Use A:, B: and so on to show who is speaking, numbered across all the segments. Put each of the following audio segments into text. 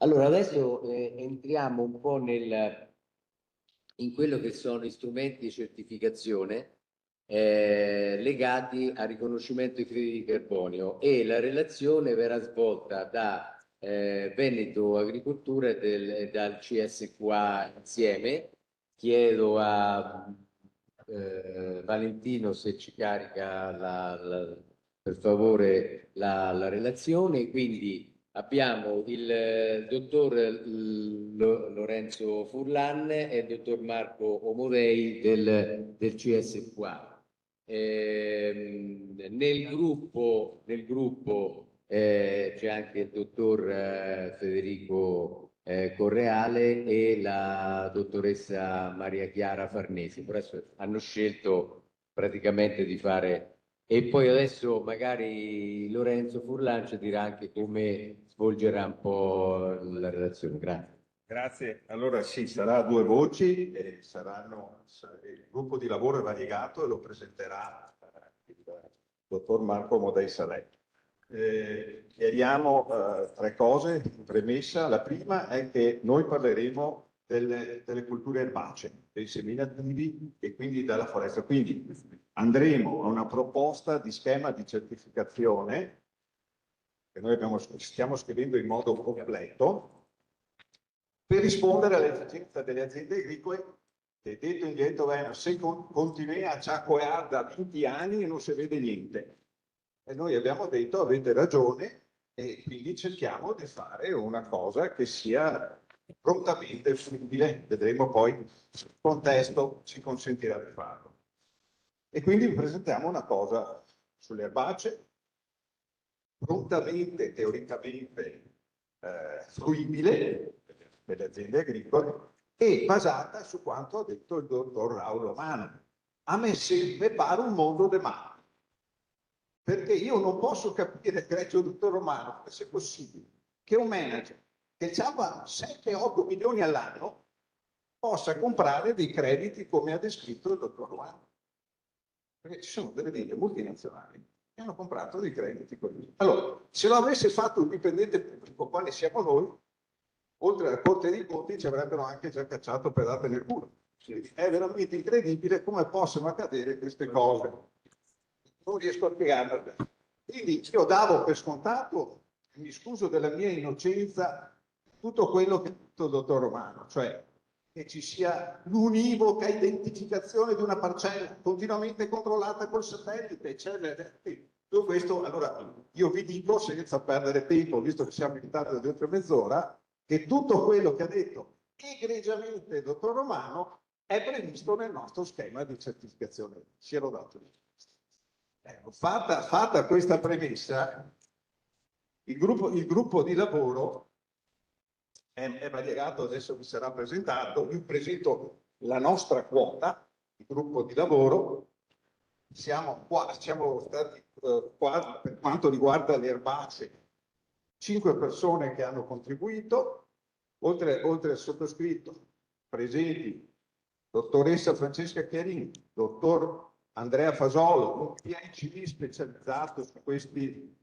A: Allora, adesso entriamo un po' in quello che sono gli strumenti di certificazione legati al riconoscimento di crediti di carbonio, e la relazione verrà svolta da Veneto Agricoltura e dal CSQA insieme. Chiedo a Valentino se ci carica per favore la relazione. Quindi abbiamo il dottor Lorenzo Furlan e il dottor Marco Omodei del CSQA. Nel gruppo c'è anche il dottor Federico Correale e la dottoressa Maria Chiara Farnesi. Però hanno scelto praticamente di fare. E poi adesso magari Lorenzo Furlan ci dirà anche come svolgerà un po' la relazione. Grazie.
B: Grazie. Allora sì, sarà a due voci, e il gruppo di lavoro è variegato e lo presenterà il dottor Marco Modei Salè. Chiariamo tre cose in premessa. La prima è che noi parleremo delle culture erbacee, dei seminativi e quindi della foresta. Quindi andremo a una proposta di schema di certificazione che noi stiamo scrivendo in modo completo per rispondere alle esigenze delle aziende agricole che, detto in diretto veneto, se continui a ciacqueare da 20 anni e non si vede niente. E noi abbiamo detto avete ragione, e quindi cerchiamo di fare una cosa che sia prontamente fruibile. Vedremo poi il contesto ci consentirà di farlo. E quindi vi presentiamo una cosa sulle erbacee, prontamente, teoricamente fruibile per le aziende agricole e basata su quanto ha detto il dottor Raul Romano. A me sempre pare un mondo de mano, perché io non posso capire, credo il dottor Romano, come sia possibile che un manager che ha 7-8 milioni all'anno possa comprare dei crediti come ha descritto il dottor Romano. Perché ci sono delle aziende multinazionali che hanno comprato dei crediti così. Allora, se lo avesse fatto un dipendente pubblico, quale siamo noi, oltre alla Corte dei Conti ci avrebbero anche già cacciato pedate nel culo. È veramente incredibile come possono accadere queste cose. Non riesco a spiegarle. Quindi io davo per scontato, mi scuso della mia innocenza, tutto quello che ha detto il dottor Romano, cioè che ci sia l'univoca identificazione di una parcella continuamente controllata col satellite, eccetera. Tutto questo, allora io vi dico, senza perdere tempo, visto che siamo in ritardo di oltre mezz'ora, che tutto quello che ha detto egregiamente il dottor Romano è previsto nel nostro schema di certificazione. Si era dato. Ecco, fatta questa premessa, il gruppo di lavoro è variegato, adesso vi sarà presentato. Io presento la nostra quota, il gruppo di lavoro. Siamo stati qua per quanto riguarda le erbacee, 5 persone che hanno contribuito, oltre al sottoscritto, presenti dottoressa Francesca Chiarini, dottor Andrea Fasolo, un PhD specializzato su questi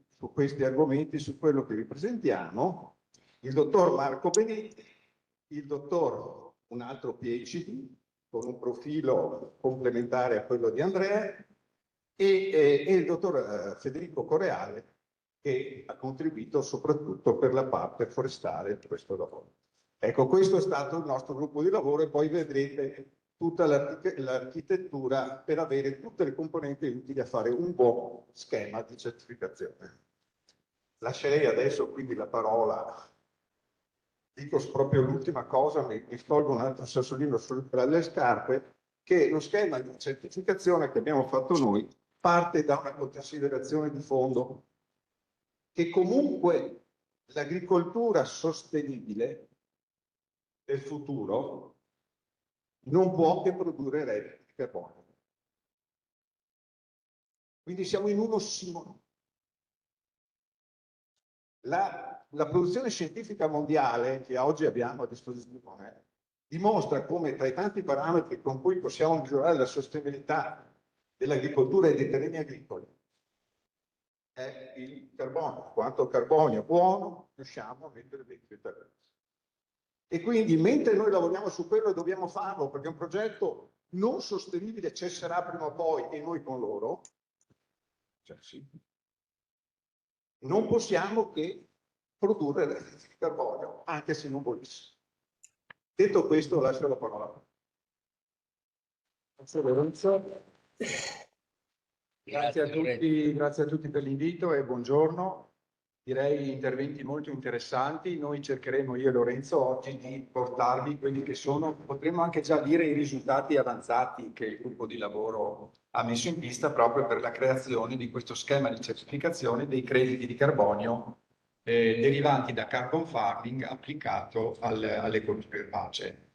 B: argomenti, su quello che vi presentiamo, il dottor Marco Benetti, un altro PhD con un profilo complementare a quello di Andrea, e il dottor Federico Correale, che ha contribuito soprattutto per la parte forestale di questo lavoro. Ecco, questo è stato il nostro gruppo di lavoro, e poi vedrete tutta l'architettura per avere tutte le componenti utili a fare un buon schema di certificazione. Lascerei adesso quindi la parola, dico proprio l'ultima cosa, mi tolgo un altro sassolino sulle scarpe, che lo schema di certificazione che abbiamo fatto noi parte da una considerazione di fondo, che comunque l'agricoltura sostenibile del futuro non può che produrre redditi di carbonio. Quindi siamo in un ossimoro. La produzione scientifica mondiale che oggi abbiamo a disposizione dimostra come, tra i tanti parametri con cui possiamo misurare la sostenibilità dell'agricoltura e dei terreni agricoli, è il carbonio. Quanto carbonio buono riusciamo a mettere dentro i terreni. E quindi mentre noi lavoriamo su quello e dobbiamo farlo perché un progetto non sostenibile cesserà prima o poi e noi con loro, cioè sì, non possiamo che produrre l'effetto di carbonio, anche se non volessimo. Detto questo, lascio la parola.
C: Grazie Lorenzo. Grazie a tutti per l'invito e buongiorno. Direi interventi molto interessanti. Noi cercheremo, io e Lorenzo, oggi di portarvi quelli che sono, potremmo anche già dire, i risultati avanzati che il gruppo di lavoro ha messo in pista proprio per la creazione di questo schema di certificazione dei crediti di carbonio derivanti da carbon farming applicato alle colture erbacee.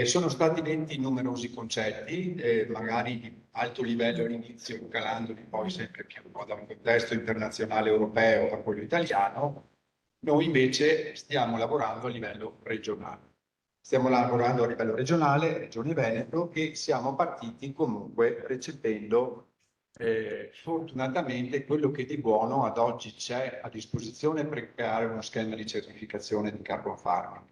C: Sono stati detti numerosi concetti, magari di alto livello all'inizio, calandoli poi sempre più da un contesto internazionale europeo a quello italiano. Noi invece stiamo lavorando a livello regionale. Stiamo lavorando a livello regionale, Regione Veneto, e siamo partiti comunque recependo fortunatamente quello che di buono ad oggi c'è a disposizione per creare uno schema di certificazione di carbon farming.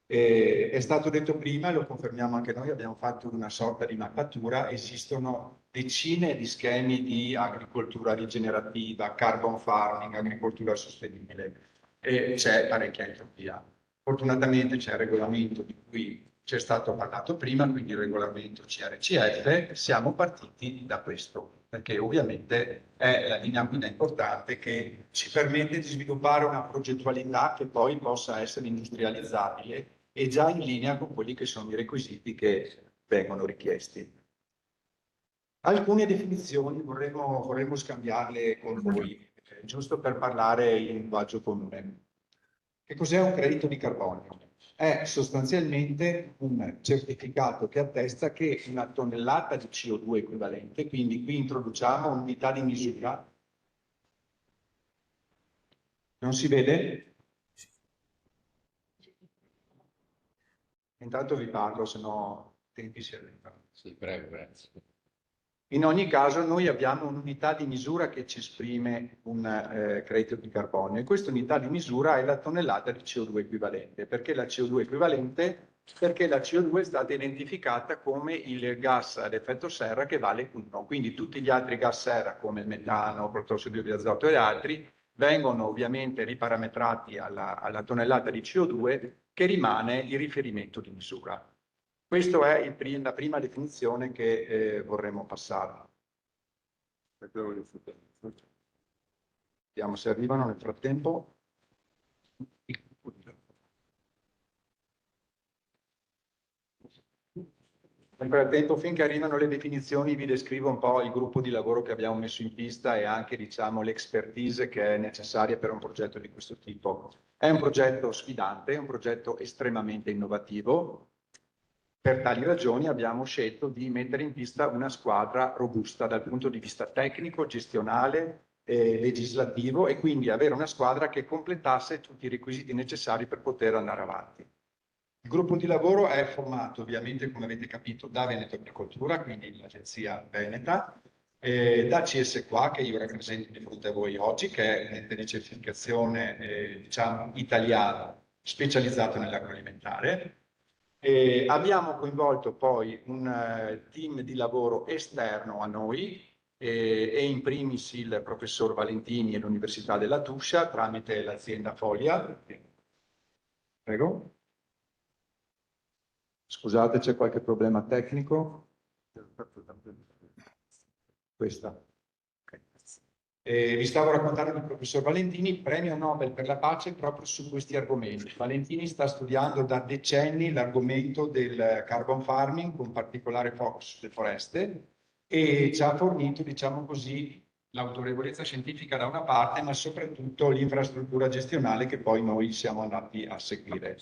C: È stato detto prima, e lo confermiamo anche noi, abbiamo fatto una sorta di mappatura, esistono decine di schemi di agricoltura rigenerativa, carbon farming, agricoltura sostenibile, e c'è parecchia entropia. Fortunatamente c'è il regolamento di cui c'è stato parlato prima, quindi il regolamento CRCF, siamo partiti da questo, perché ovviamente è la linea guida importante che ci permette di sviluppare una progettualità che poi possa essere industrializzabile e già in linea con quelli che sono i requisiti che vengono richiesti. Alcune definizioni vorremmo scambiarle con voi, giusto per parlare in linguaggio comune. Che cos'è un credito di carbonio? È sostanzialmente un certificato che attesta che una tonnellata di CO2 equivalente, quindi qui introduciamo un'unità di misura. Non si vede? Intanto vi parlo, se no i tempi si allentano.
A: Sì, prego, grazie.
C: In ogni caso noi abbiamo un'unità di misura che ci esprime un credito di carbonio e questa unità di misura è la tonnellata di CO2 equivalente. Perché la CO2 equivalente? Perché la CO2 è stata identificata come il gas ad effetto serra che vale 1. Quindi tutti gli altri gas serra come il metano, protossido di azoto e altri vengono ovviamente riparametrati alla tonnellata di CO2 che rimane il riferimento di misura. Questa è la prima definizione che vorremmo passare. Vediamo se arrivano nel frattempo. Nel frattempo, finché arrivano le definizioni, vi descrivo un po' il gruppo di lavoro che abbiamo messo in pista e anche, diciamo, l'expertise che è necessaria per un progetto di questo tipo. È un progetto sfidante, è un progetto estremamente innovativo. Per tali ragioni abbiamo scelto di mettere in pista una squadra robusta dal punto di vista tecnico, gestionale, legislativo e quindi avere una squadra che completasse tutti i requisiti necessari per poter andare avanti. Il gruppo di lavoro è formato ovviamente, come avete capito, da Veneto Agricoltura, quindi l'agenzia Veneta, da CS qua, che io rappresento di fronte a voi oggi, che è un ente di certificazione diciamo, italiano specializzato nell'agroalimentare. Abbiamo coinvolto poi un team di lavoro esterno a noi e in primis il professor Valentini e l'Università della Tuscia tramite l'azienda Foglia. Prego. Scusate, c'è qualche problema tecnico? Questa. Vi stavo raccontando del professor Valentini, premio Nobel per la pace proprio su questi argomenti. Valentini sta studiando da decenni l'argomento del carbon farming, con particolare focus sulle foreste, e ci ha fornito, diciamo così, l'autorevolezza scientifica da una parte, ma soprattutto l'infrastruttura gestionale che poi noi siamo andati a seguire.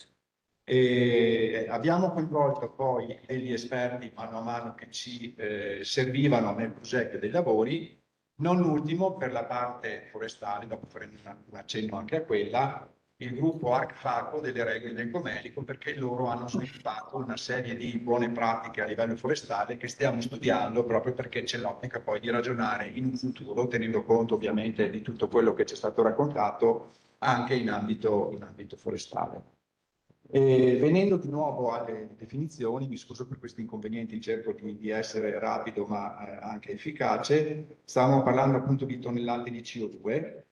C: Abbiamo coinvolto poi degli esperti mano a mano che ci servivano nel progetto dei lavori, non ultimo per la parte forestale, dopo faremo un accenno anche a quella, il gruppo ARC-FACO delle regole del Comelico, perché loro hanno sviluppato una serie di buone pratiche a livello forestale che stiamo studiando proprio perché c'è l'ottica poi di ragionare in un futuro, tenendo conto ovviamente di tutto quello che ci è stato raccontato anche in ambito forestale. Venendo di nuovo alle definizioni, mi scuso per questi inconvenienti, cerco di essere rapido ma anche efficace. Stavamo parlando appunto di tonnellate di CO2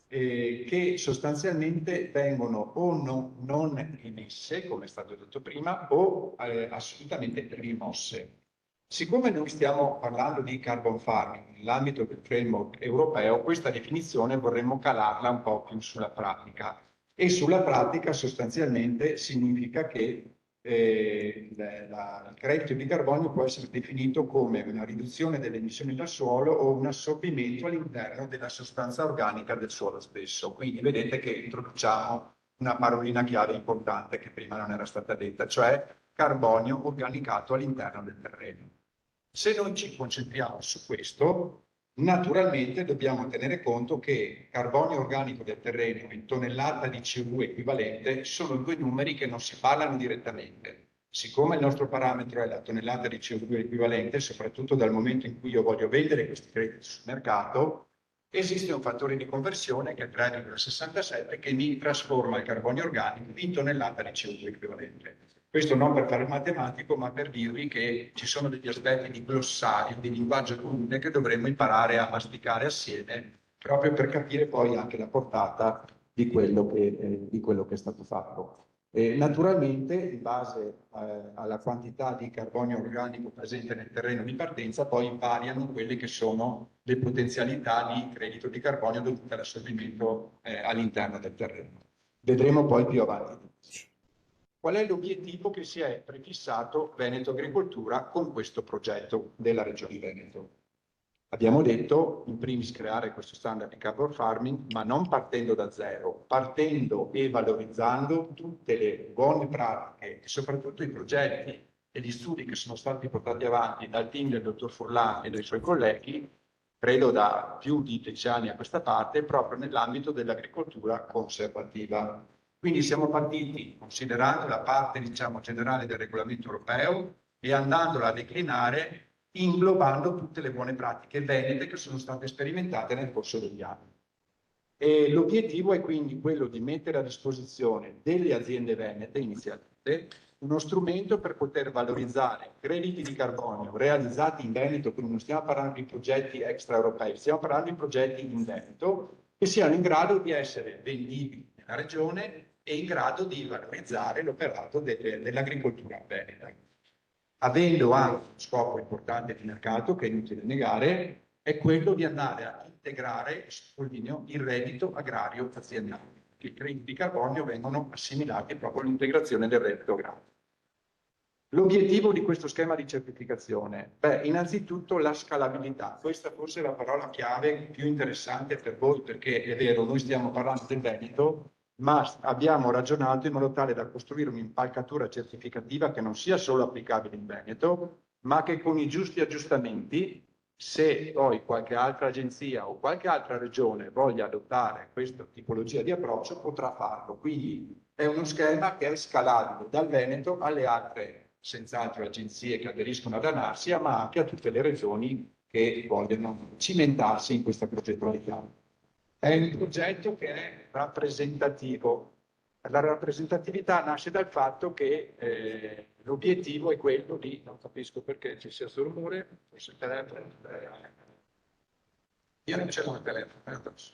C: che sostanzialmente vengono o non emesse, come è stato detto prima, o assolutamente rimosse. Siccome noi stiamo parlando di carbon farming nell'ambito del framework europeo, questa definizione vorremmo calarla un po' più sulla pratica. E sulla pratica sostanzialmente significa che il credito di carbonio può essere definito come una riduzione delle emissioni dal suolo o un assorbimento all'interno della sostanza organica del suolo stesso. Quindi vedete che introduciamo una parolina chiave importante che prima non era stata detta, cioè carbonio organicato all'interno del terreno. Se noi ci concentriamo su questo, naturalmente dobbiamo tenere conto che carbonio organico del terreno e tonnellata di CO2 equivalente sono due numeri che non si parlano direttamente. Siccome il nostro parametro è la tonnellata di CO2 equivalente, soprattutto dal momento in cui io voglio vendere questi crediti sul mercato, esiste un fattore di conversione che è 3,67 che mi trasforma il carbonio organico in tonnellata di CO2 equivalente. Questo non per fare il matematico, ma per dirvi che ci sono degli aspetti di glossario, di linguaggio comune che dovremmo imparare a masticare assieme, proprio per capire poi anche la portata di quello che è stato fatto. Naturalmente, in base alla quantità di carbonio organico presente nel terreno di partenza, poi variano quelle che sono le potenzialità di credito di carbonio dovute all'assorbimento all'interno del terreno. Vedremo poi più avanti. Qual è l'obiettivo che si è prefissato Veneto Agricoltura con questo progetto della Regione Veneto? Abbiamo detto, in primis, creare questo standard di carbon farming, ma non partendo da zero, partendo e valorizzando tutte le buone pratiche e soprattutto i progetti e gli studi che sono stati portati avanti dal team del dottor Furlan e dai suoi colleghi, credo da più di 10 anni a questa parte, proprio nell'ambito dell'agricoltura conservativa. Quindi siamo partiti considerando la parte, diciamo, generale del regolamento europeo e andandola a declinare inglobando tutte le buone pratiche venete che sono state sperimentate nel corso degli anni. E l'obiettivo è quindi quello di mettere a disposizione delle aziende venete inizialmente uno strumento per poter valorizzare crediti di carbonio realizzati in Veneto, quindi non stiamo parlando di progetti extraeuropei, stiamo parlando di progetti in Veneto che siano in grado di essere vendibili nella regione e in grado di valorizzare l'operato dell'agricoltura veneta. Avendo anche uno scopo importante di mercato, che è inutile negare, è quello di andare a integrare, sottolineo, il reddito agrario aziendale. I crediti di carbonio vengono assimilati proprio all'integrazione del reddito agrario. L'obiettivo di questo schema di certificazione? Beh, innanzitutto la scalabilità. Questa forse è la parola chiave più interessante per voi, perché è vero, noi stiamo parlando del Veneto, ma abbiamo ragionato in modo tale da costruire un'impalcatura certificativa che non sia solo applicabile in Veneto, ma che con i giusti aggiustamenti, se poi qualche altra agenzia o qualche altra regione voglia adottare questa tipologia di approccio, potrà farlo. Quindi è uno schema che è scalabile dal Veneto alle altre, senz'altro, agenzie che aderiscono ad ANARSIA, ma anche a tutte le regioni che vogliono cimentarsi in questa progettualità. È un progetto che è rappresentativo. La rappresentatività nasce dal fatto che l'obiettivo è quello di, non capisco perché ci sia questo rumore, forse il telefono, io non c'è il telefono, addosso.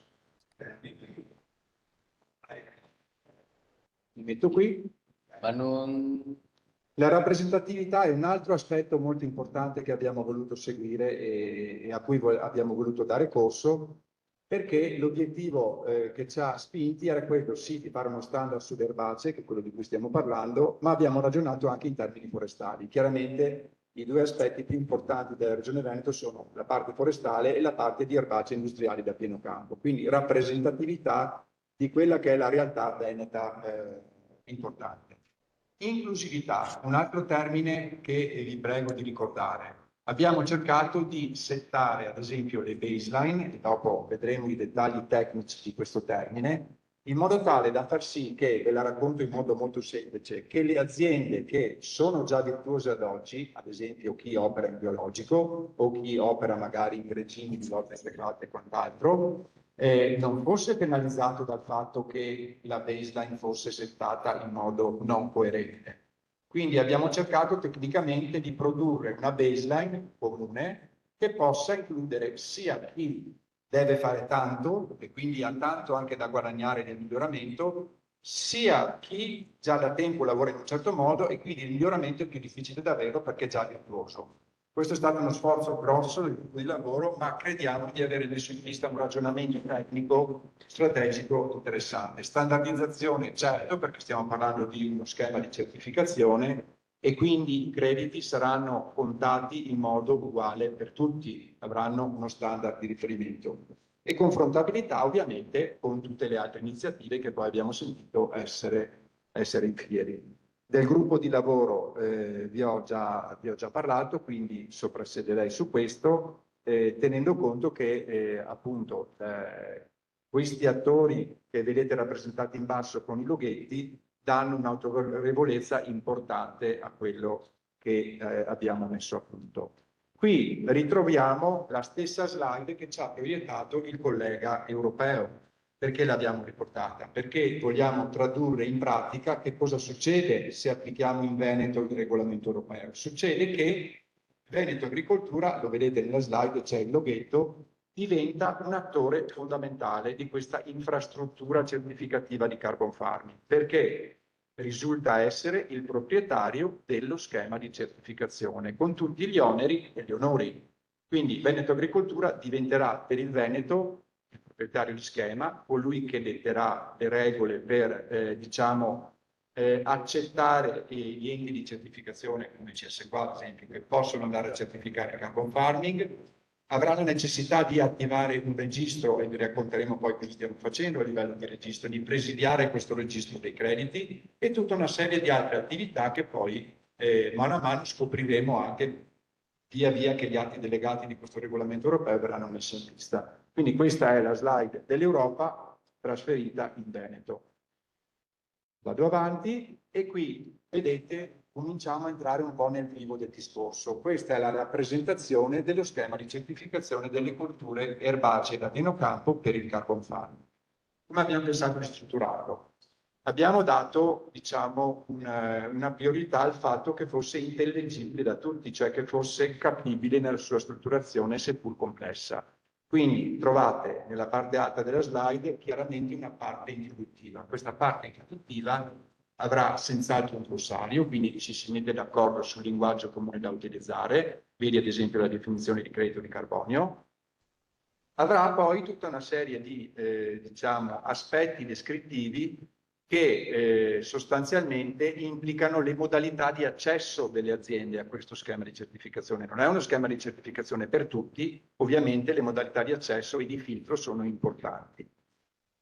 C: Mi metto qui.
A: Ma non...
C: La rappresentatività è un altro aspetto molto importante che abbiamo voluto seguire e a cui abbiamo voluto dare corso, perché l'obiettivo che ci ha spinti era quello sì di fare uno standard sulle erbacee, che è quello di cui stiamo parlando, ma abbiamo ragionato anche in termini forestali. Chiaramente i due aspetti più importanti della Regione Veneto sono la parte forestale e la parte di erbacee industriali da pieno campo, quindi rappresentatività di quella che è la realtà veneta importante. Inclusività, un altro termine che vi prego di ricordare. Abbiamo cercato di settare, ad esempio, le baseline, e dopo vedremo i dettagli tecnici di questo termine, in modo tale da far sì che, ve la racconto in modo molto semplice, che le aziende che sono già virtuose ad oggi, ad esempio chi opera in biologico o chi opera magari in regimi di lotta integrata e quant'altro, non fosse penalizzato dal fatto che la baseline fosse settata in modo non coerente. Quindi abbiamo cercato tecnicamente di produrre una baseline comune che possa includere sia chi deve fare tanto e quindi ha tanto anche da guadagnare nel miglioramento, sia chi già da tempo lavora in un certo modo e quindi il miglioramento è più difficile da averlo perché è già virtuoso. Questo è stato uno sforzo grosso del gruppo di lavoro, ma crediamo di avere messo in pista un ragionamento tecnico strategico interessante. Standardizzazione, certo, perché stiamo parlando di uno schema di certificazione e quindi i crediti saranno contati in modo uguale per tutti, avranno uno standard di riferimento. E confrontabilità ovviamente con tutte le altre iniziative che poi abbiamo sentito essere in piedi. Del gruppo di lavoro vi ho già parlato, quindi soprassederei su questo, tenendo conto che appunto questi attori che vedete rappresentati in basso con i loghetti danno un'autorevolezza importante a quello che abbiamo messo a punto. Qui ritroviamo la stessa slide che ci ha proiettato il collega europeo. Perché l'abbiamo riportata? Perché vogliamo tradurre in pratica che cosa succede se applichiamo in Veneto il regolamento europeo. Succede che Veneto Agricoltura, lo vedete nella slide, c'è il loghetto, diventa un attore fondamentale di questa infrastruttura certificativa di carbon farming. Perché risulta essere il proprietario dello schema di certificazione, con tutti gli oneri e gli onori. Quindi Veneto Agricoltura diventerà per il Veneto il proprietario di schema, colui che detterà le regole per, accettare gli enti di certificazione, come CSQA ad esempio, che possono andare a certificare il carbon farming, avrà la necessità di attivare un registro, e vi racconteremo poi cosa stiamo facendo a livello di registro, di presidiare questo registro dei crediti e tutta una serie di altre attività che poi mano a mano scopriremo anche via via che gli atti delegati di questo regolamento europeo verranno messi in pista. Quindi questa è la slide dell'Europa trasferita in Veneto. Vado avanti e qui vedete cominciamo a entrare un po' nel vivo del discorso. Questa è la rappresentazione dello schema di certificazione delle colture erbacee da pieno campo per il carbon farming. Come abbiamo pensato di strutturarlo? Abbiamo dato, diciamo, una priorità al fatto che fosse intelligibile da tutti, cioè che fosse capibile nella sua strutturazione, seppur complessa. Quindi trovate nella parte alta della slide chiaramente una parte introduttiva. Questa parte introduttiva avrà senz'altro un glossario, quindi ci si mette d'accordo sul linguaggio comune da utilizzare, vedi ad esempio la definizione di credito di carbonio. Avrà poi tutta una serie di aspetti descrittivi che sostanzialmente implicano le modalità di accesso delle aziende a questo schema di certificazione. Non è uno schema di certificazione per tutti, ovviamente le modalità di accesso e di filtro sono importanti.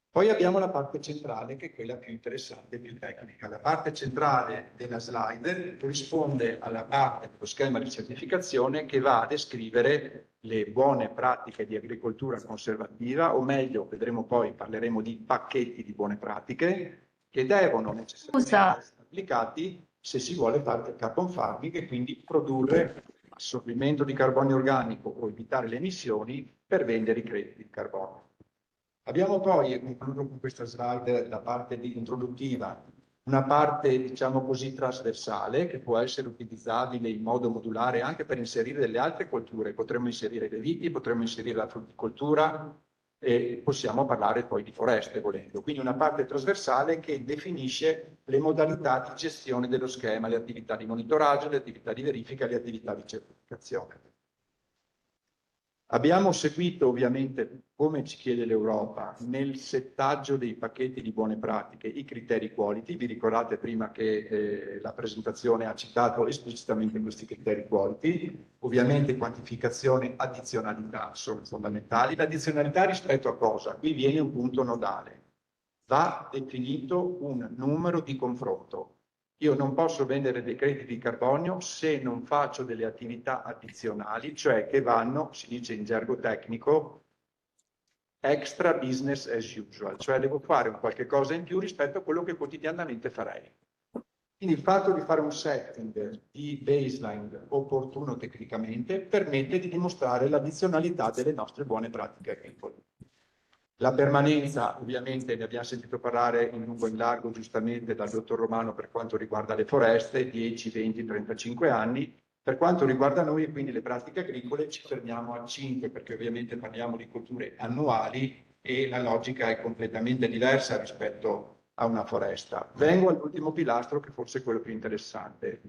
C: Poi abbiamo la parte centrale che è quella più interessante, più tecnica. La parte centrale della slide corrisponde alla parte dello schema di certificazione che va a descrivere le buone pratiche di agricoltura conservativa, o meglio, vedremo poi, parleremo di pacchetti di buone pratiche che devono necessariamente essere applicati se si vuole fare il carbon farming e quindi produrre assorbimento di carbonio organico o evitare le emissioni per vendere i crediti di carbonio. Abbiamo poi, e concludo con questa slide, la parte introduttiva, una parte, diciamo così, trasversale che può essere utilizzabile in modo modulare anche per inserire delle altre colture. Potremmo inserire le viti, potremmo inserire la frutticoltura e possiamo parlare poi di foreste volendo. Quindi una parte trasversale che definisce le modalità di gestione dello schema, le attività di monitoraggio, le attività di verifica, le attività di certificazione. Abbiamo seguito ovviamente, come ci chiede l'Europa, nel settaggio dei pacchetti di buone pratiche i criteri quality. Vi ricordate prima che la presentazione ha citato esplicitamente questi criteri quality. Ovviamente quantificazione, addizionalità sono fondamentali. L'addizionalità rispetto a cosa? Qui viene un punto nodale. Va definito un numero di confronto. Io non posso vendere dei crediti di carbonio se non faccio delle attività addizionali, cioè che vanno, si dice in gergo tecnico, extra business as usual, cioè devo fare un qualche cosa in più rispetto a quello che quotidianamente farei. Quindi il fatto di fare un setting di baseline opportuno tecnicamente permette di dimostrare l'addizionalità delle nostre buone pratiche agricole. La permanenza, ovviamente, ne abbiamo sentito parlare in lungo e in largo, giustamente, dal dottor Romano per quanto riguarda le foreste, 10, 20, 35 anni. Per quanto riguarda noi, e quindi le pratiche agricole, ci fermiamo a 5, perché ovviamente parliamo di colture annuali e la logica è completamente diversa rispetto a una foresta. Vengo all'ultimo pilastro, che forse è quello più interessante.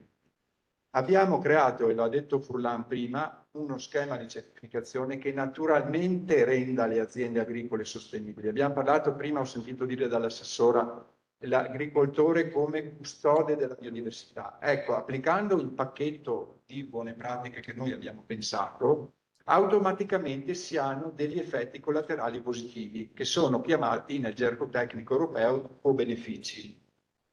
C: Abbiamo creato, e lo ha detto Furlan prima, uno schema di certificazione che naturalmente renda le aziende agricole sostenibili. Abbiamo parlato prima, ho sentito dire dall'assessora, l'agricoltore come custode della biodiversità. Ecco, applicando il pacchetto di buone pratiche che noi abbiamo pensato, automaticamente si hanno degli effetti collaterali positivi, che sono chiamati nel gergo tecnico europeo co-benefici.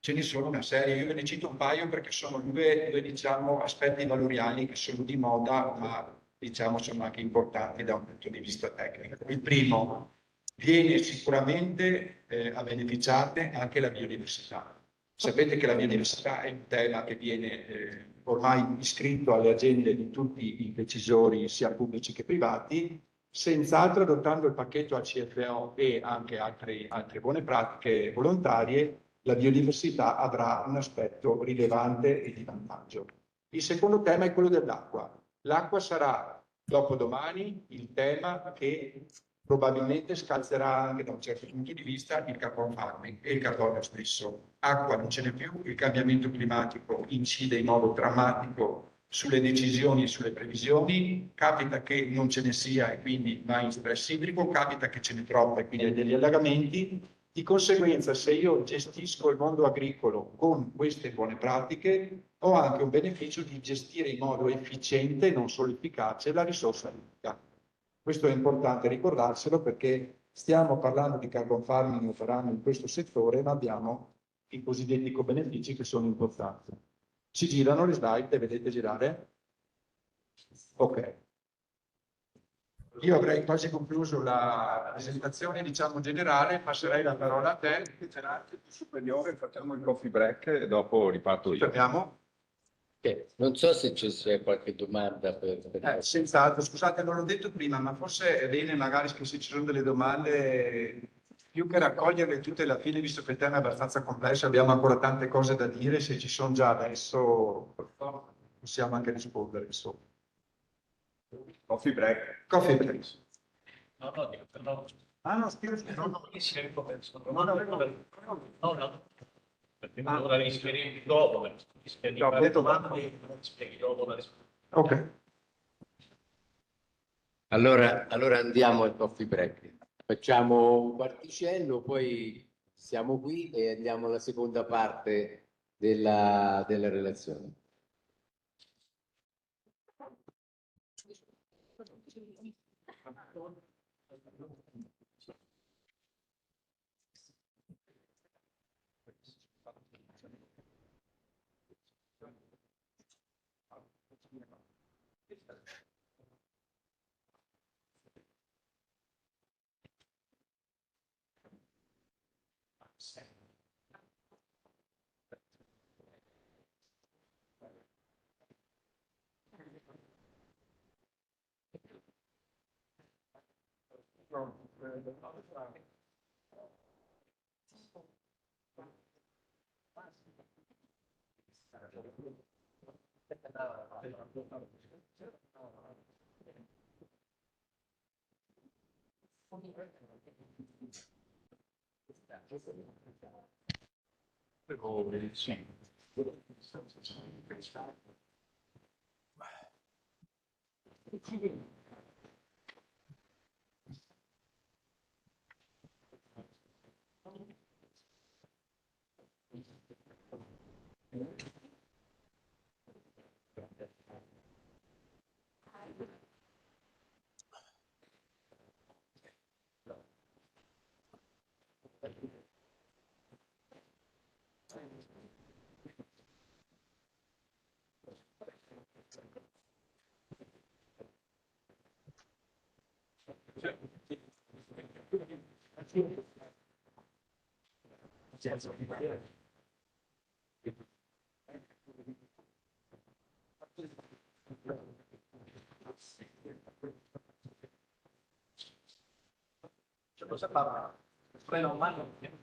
C: Ce ne sono una serie, io ve ne cito un paio perché sono due diciamo, aspetti valoriali che sono di moda, ma diciamo sono anche importanti da un punto di vista tecnico. Il primo, viene sicuramente a beneficiarne anche la biodiversità. Sapete che la biodiversità è un tema che viene ormai iscritto alle agende di tutti i decisori, sia pubblici che privati, senz'altro adottando il pacchetto ACFO e anche altre buone pratiche volontarie, la biodiversità avrà un aspetto rilevante e di vantaggio. Il secondo tema è quello dell'acqua. L'acqua sarà dopodomani il tema che probabilmente scalzerà anche da un certo punto di vista il carbon farming e il carbonio stesso. Acqua non ce n'è più, il cambiamento climatico incide in modo drammatico sulle decisioni e sulle previsioni, capita che non ce ne sia e quindi va in stress idrico, capita che ce n'è troppa e quindi hai degli allagamenti. Di conseguenza, se io gestisco il mondo agricolo con queste buone pratiche, ho anche un beneficio di gestire in modo efficiente e non solo efficace la risorsa idrica. Questo è importante ricordarselo perché stiamo parlando di carbon farming operando in questo settore, ma abbiamo i cosiddetti co-benefici che sono importanti. Ci girano le slide, le vedete girare? Ok. Io avrei quasi concluso la presentazione, diciamo, generale, passerei la parola a te.
D: Superiore, facciamo il coffee break e dopo riparto
C: Ci
D: io.
C: fermiamo?
A: Non so se c'è qualche domanda
C: Senz'altro, scusate, non l'ho detto prima, ma forse è bene magari che se ci sono delle domande, più che raccoglierle tutte alla fine, visto che il tema è abbastanza complesso, abbiamo ancora tante cose da dire, se ci sono già adesso possiamo anche rispondere, insomma.
D: Coffee break.
C: Coffee break.
E: No, no, dico, no.
C: Ah no, scherzo.
E: No, perché ora li spieghi dopo, spieghi
C: Dopo.
E: domande e spieghi dopo la risposta.
C: Ok.
A: Allora andiamo al coffee break. Facciamo un quarticello, poi siamo qui e andiamo alla seconda parte della relazione.
E: cosa fa? Freno a mano.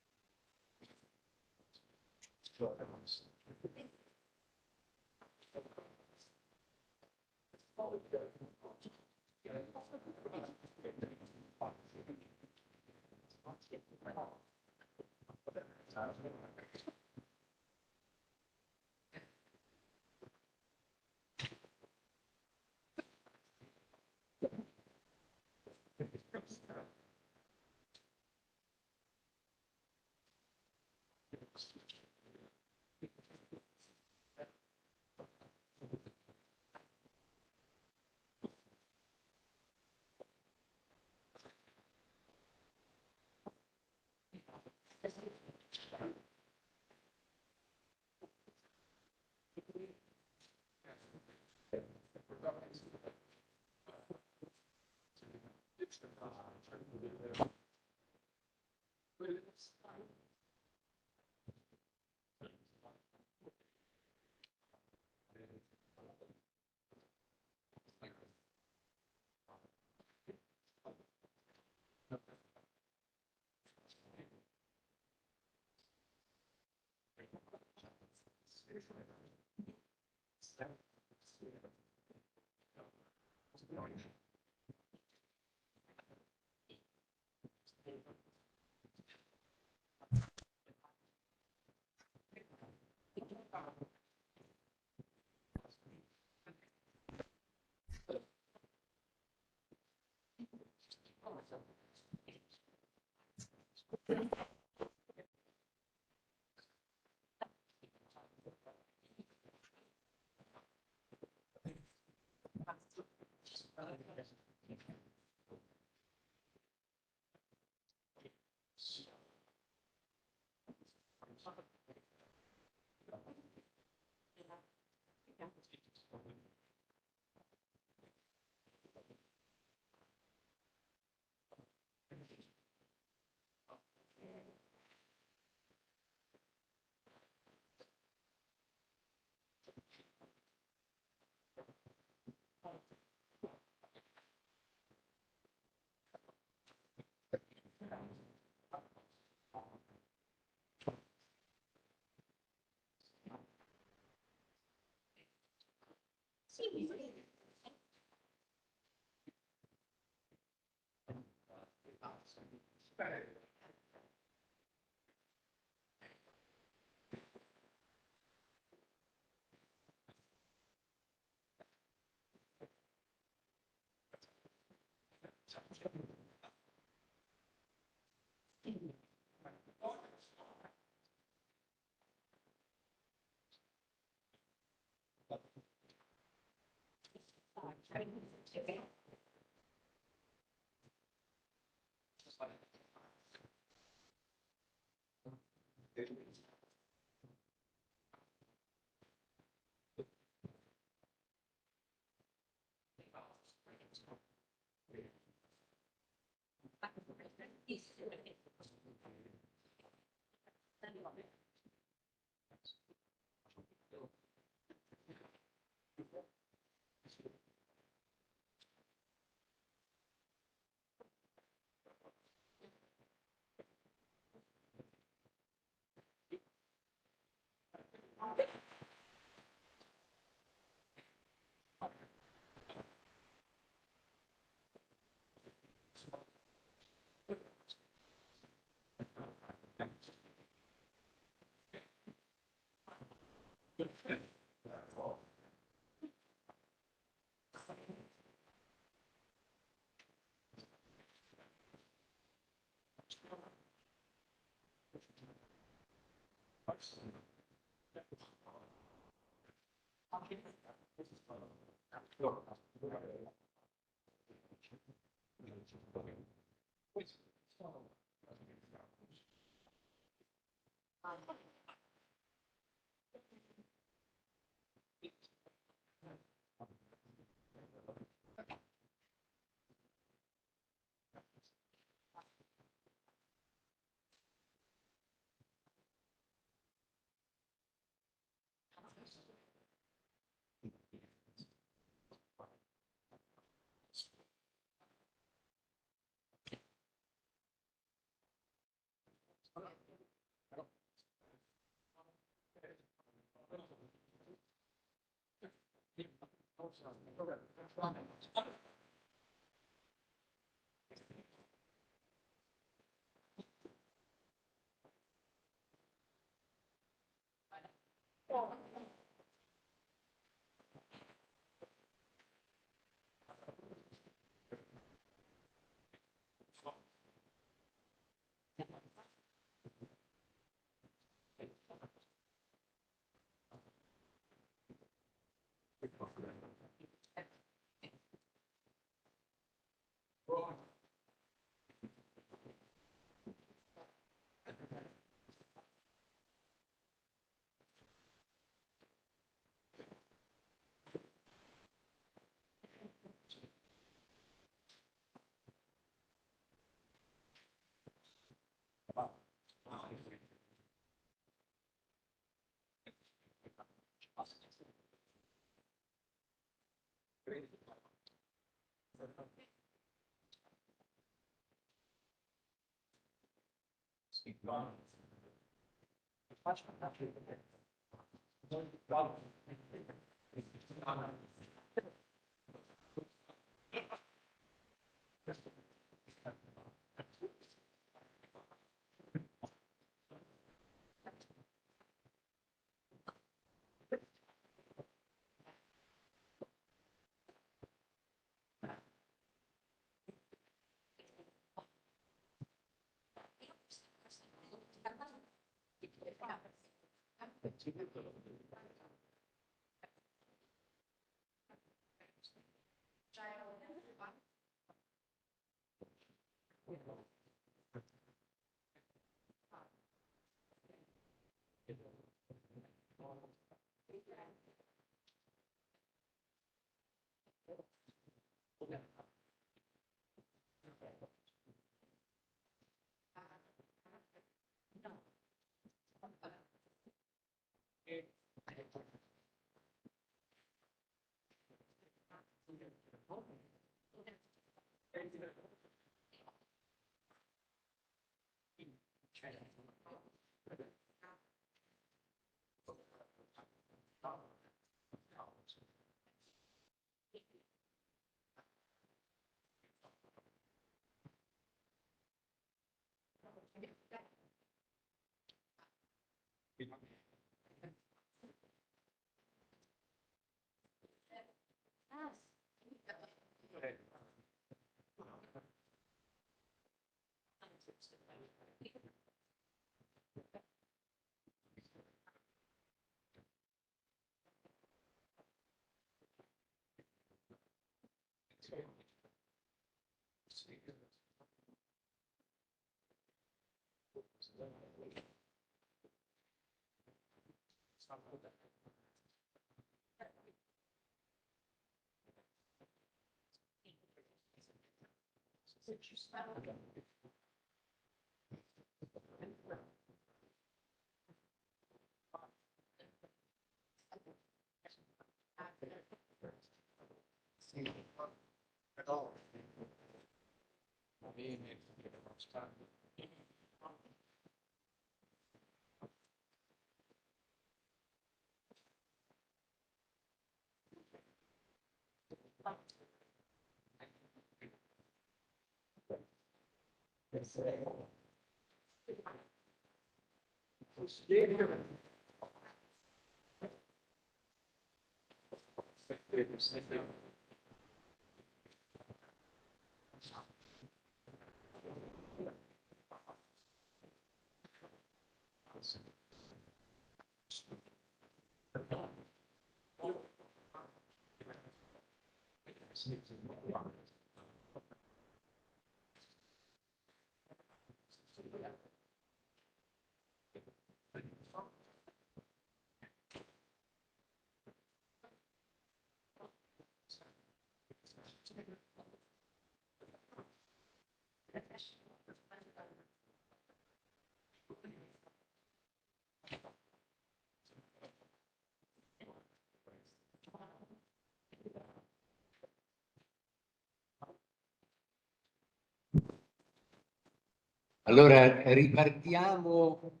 A: Allora ripartiamo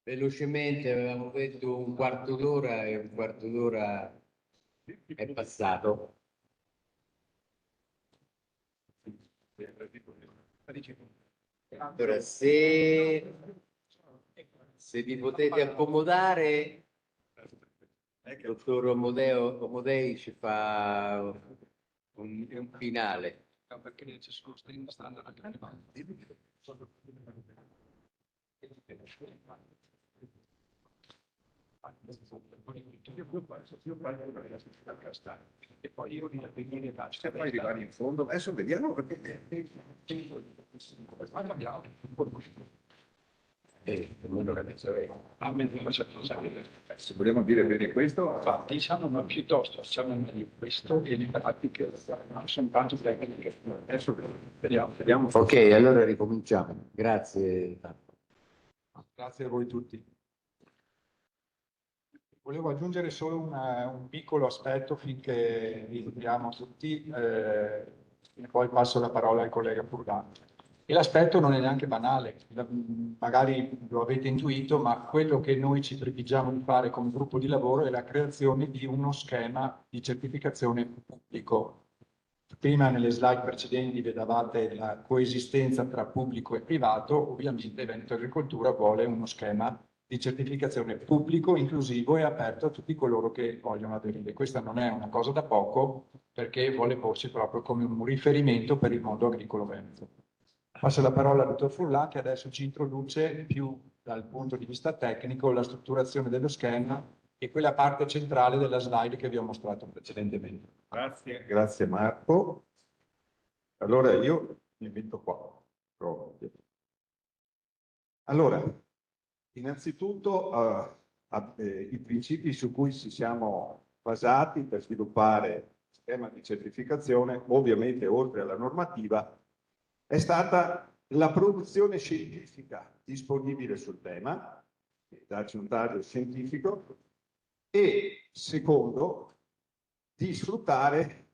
A: velocemente, avevamo detto un quarto d'ora e un quarto d'ora è passato. Allora, se vi potete accomodare, il dottor Omodei ci fa un finale.
C: Perché ci sono standard anche e poi io venire da
B: Se poi arrivare in fondo, adesso vediamo perché se vogliamo dire bene questo,
C: diciamo ma piuttosto facciamo meglio questo e le pratiche sono tanto tecniche. Adesso vediamo.
A: Ok, allora ricominciamo. Grazie.
C: Grazie a voi tutti. Volevo aggiungere solo un piccolo aspetto finché vi vediamo tutti, e poi passo la parola al collega Furlan. E l'aspetto non è neanche banale, magari lo avete intuito, ma quello che noi ci prefiggiamo di fare come gruppo di lavoro è la creazione di uno schema di certificazione pubblico. Prima nelle slide precedenti vedevate la coesistenza tra pubblico e privato, ovviamente Veneto Agricoltura vuole uno schema di certificazione pubblico, inclusivo e aperto a tutti coloro che vogliono aderire. Questa non è una cosa da poco, perché vuole porsi proprio come un riferimento per il mondo agricolo veneto. Passo la parola al dottor Furlan, che adesso ci introduce più dal punto di vista tecnico la strutturazione dello schema e quella parte centrale della slide che vi ho mostrato precedentemente.
B: Grazie Marco. Allora io mi metto qua. Allora, innanzitutto i principi su cui ci siamo basati per sviluppare il schema di certificazione, ovviamente oltre alla normativa, è stata la produzione scientifica disponibile sul tema, darci un taglio scientifico, e secondo, di sfruttare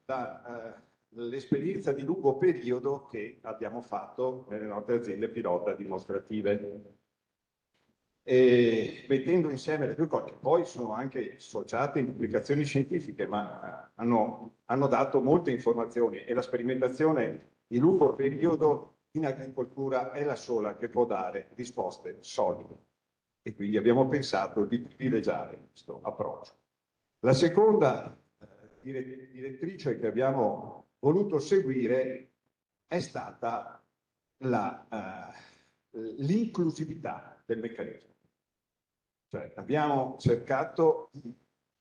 B: l'esperienza di lungo periodo che abbiamo fatto nelle nostre aziende pilota dimostrative. E mettendo insieme le due cose, che poi sono anche associate in pubblicazioni scientifiche, ma hanno dato molte informazioni, e la sperimentazione di lungo periodo in agricoltura è la sola che può dare risposte solide, e quindi abbiamo pensato di privilegiare questo approccio. La seconda direttrice che abbiamo voluto seguire è stata l'inclusività del meccanismo. Cioè, abbiamo cercato di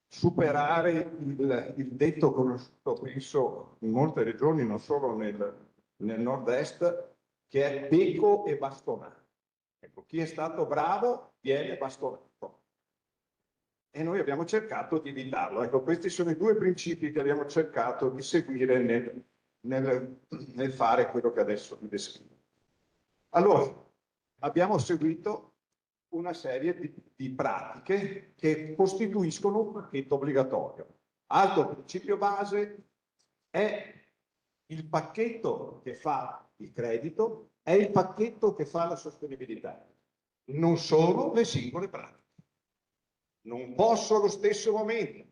B: superare il detto conosciuto, penso, in molte regioni, non solo nel nord-est, che è becco e bastonato. Ecco, chi è stato bravo viene bastonato. E noi abbiamo cercato di evitarlo. Ecco, questi sono i due principi che abbiamo cercato di seguire nel fare quello che adesso vi descrivo. Allora, abbiamo seguito una serie di pratiche che costituiscono un pacchetto obbligatorio. Altro principio base è il pacchetto che fa il credito, è il pacchetto che fa la sostenibilità. Non sono le singole pratiche. Non posso allo stesso momento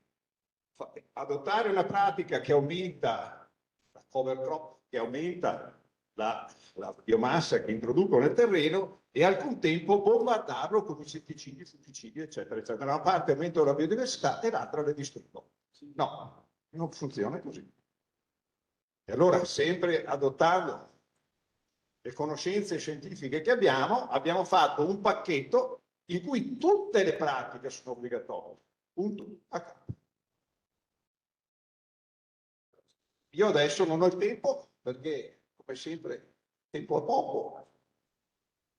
B: adottare una pratica che aumenta la cover crop, che aumenta la biomassa che introduco nel terreno, e al contempo bombardarlo con insetticidi, fungicidi, eccetera, eccetera. Da una parte aumento la biodiversità e l'altra le distruggo. No, non funziona così. E allora, sempre adottando le conoscenze scientifiche che abbiamo fatto un pacchetto in cui tutte le pratiche sono obbligatorie. Punto a capo. Io adesso non ho il tempo, perché come sempre tempo a poco,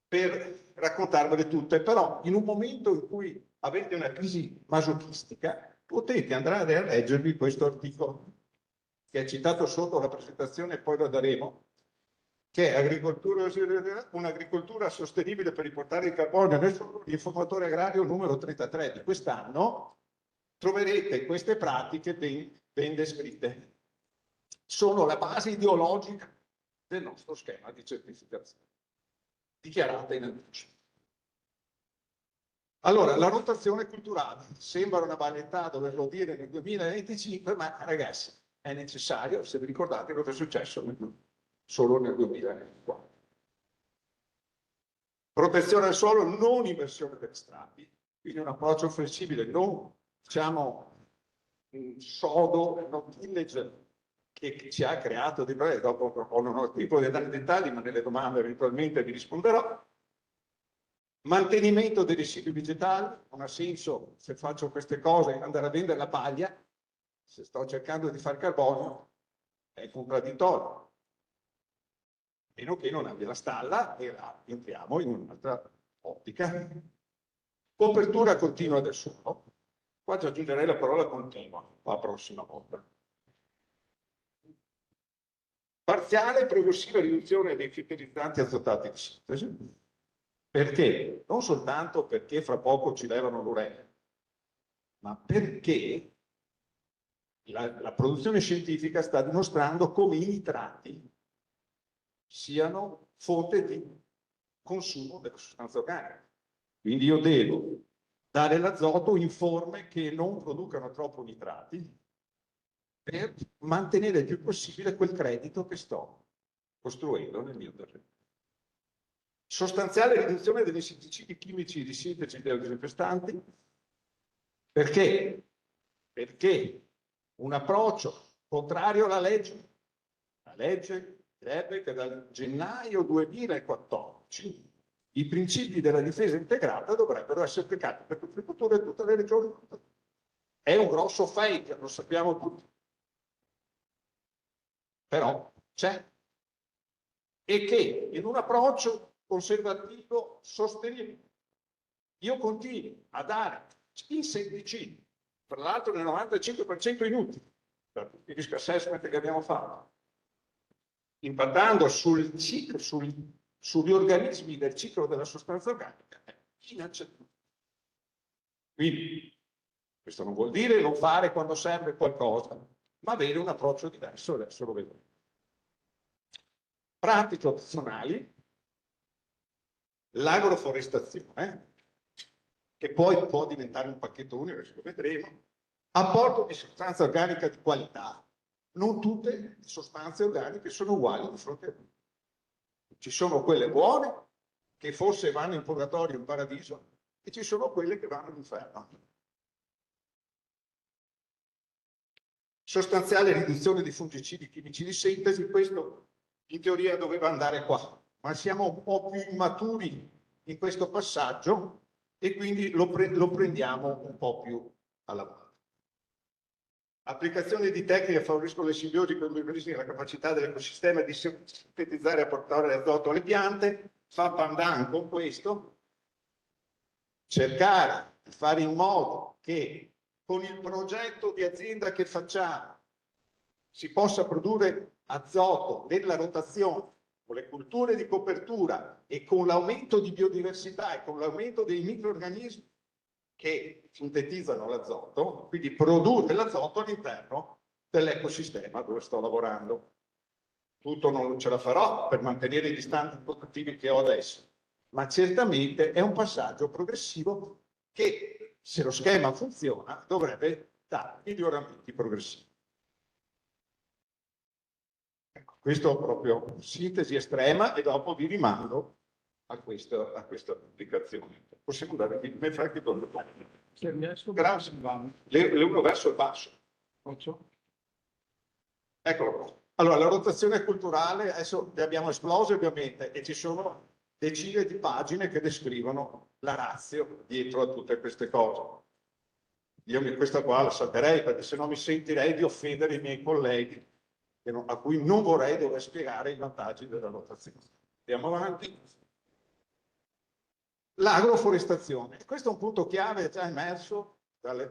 B: per raccontarvele tutte, però in un momento in cui avete una crisi masochistica potete andare a leggervi questo articolo che è citato sotto la presentazione e poi lo daremo, che è un'agricoltura sostenibile per riportare il carbonio nel suolo, l'informatore agrario numero 33 di quest'anno. Troverete queste pratiche ben descritte. Sono la base ideologica del nostro schema di certificazione, dichiarata in anticipo. Allora, la rotazione culturale sembra una banalità doverlo dire nel 2025, ma ragazzi, è necessario, se vi ricordate cosa è successo solo nel 2024. Protezione del suolo, non inversione degli strati, quindi un approccio flessibile, non diciamo sodo, non tillage, che ci ha creato di problemi. Dopo non ho tempo di andare in dettagli, ma nelle domande eventualmente vi risponderò. Mantenimento dei residui vegetali, non ha senso, se faccio queste cose, andare a vendere la paglia, se sto cercando di far carbonio, è contraddittorio. A meno che non abbia la stalla, e entriamo in un'altra ottica. Copertura continua del suolo. Qua ci aggiungerei la parola continua, la prossima volta. Parziale e progressiva riduzione dei fertilizzanti azotati di sintesi. Perché? Non soltanto perché fra poco ci levano l'urea, ma perché la produzione scientifica sta dimostrando come i nitrati siano fonte di consumo della sostanza organica. Quindi io devo dare l'azoto in forme che non producano troppo nitrati per mantenere il più possibile quel credito che sto costruendo nel mio terreno. Sostanziale riduzione degli insetticidi chimici di sintesi dei disinfestanti. Perché? Perché un approccio contrario alla legge direbbe che dal gennaio 2014 i principi della difesa integrata dovrebbero essere applicati per tutte le culture e tutte le regioni. È un grosso fake, lo sappiamo tutti. Però c'è. E che in un approccio conservativo sostenibile io continuo a dare insetticidi, tra l'altro nel 95% inutili, per tutti i risk assessment che abbiamo fatto, impattando sugli organismi del ciclo della sostanza organica, è inaccettabile. Quindi, questo non vuol dire non fare quando serve qualcosa, ma avere un approccio diverso, adesso lo vedremo. Pratiche opzionali, l'agroforestazione, che poi può diventare un pacchetto unico, lo vedremo, apporto di sostanza organica di qualità. Non tutte le sostanze organiche sono uguali di fronte a noi. Ci sono quelle buone, che forse vanno in purgatorio o in paradiso, e ci sono quelle che vanno all'inferno. Sostanziale riduzione di fungicidi chimici di sintesi, questo in teoria doveva andare qua, ma siamo un po' più immaturi in questo passaggio e quindi lo prendiamo un po' più alla mano. Applicazioni di tecniche che favoriscono le simbiosi con gli organismi e la capacità dell'ecosistema di sintetizzare e apportare azoto alle piante, fa pandan con questo, cercare di fare in modo che con il progetto di azienda che facciamo si possa produrre azoto nella rotazione con le culture di copertura e con l'aumento di biodiversità e con l'aumento dei microrganismi che sintetizzano l'azoto, quindi produrre l'azoto all'interno dell'ecosistema dove sto lavorando. Tutto non ce la farò per mantenere gli standard produttivi che ho adesso, ma certamente è un passaggio progressivo che, se lo schema funziona, dovrebbe dare miglioramenti progressivi. Ecco, questo proprio sintesi estrema e dopo vi rimando a questa applicazione. Possiamo dare il franchi con grazie. Le uno verso il basso. Eccolo qua. Allora, la rotazione culturale, adesso le abbiamo esplose ovviamente e ci sono decine di pagine che descrivono la ratio dietro a tutte queste cose. Io questa qua la salterei perché sennò mi sentirei di offendere i miei colleghi a cui non vorrei dover spiegare i vantaggi della rotazione. Andiamo avanti. L'agroforestazione. Questo è un punto chiave già emerso dalla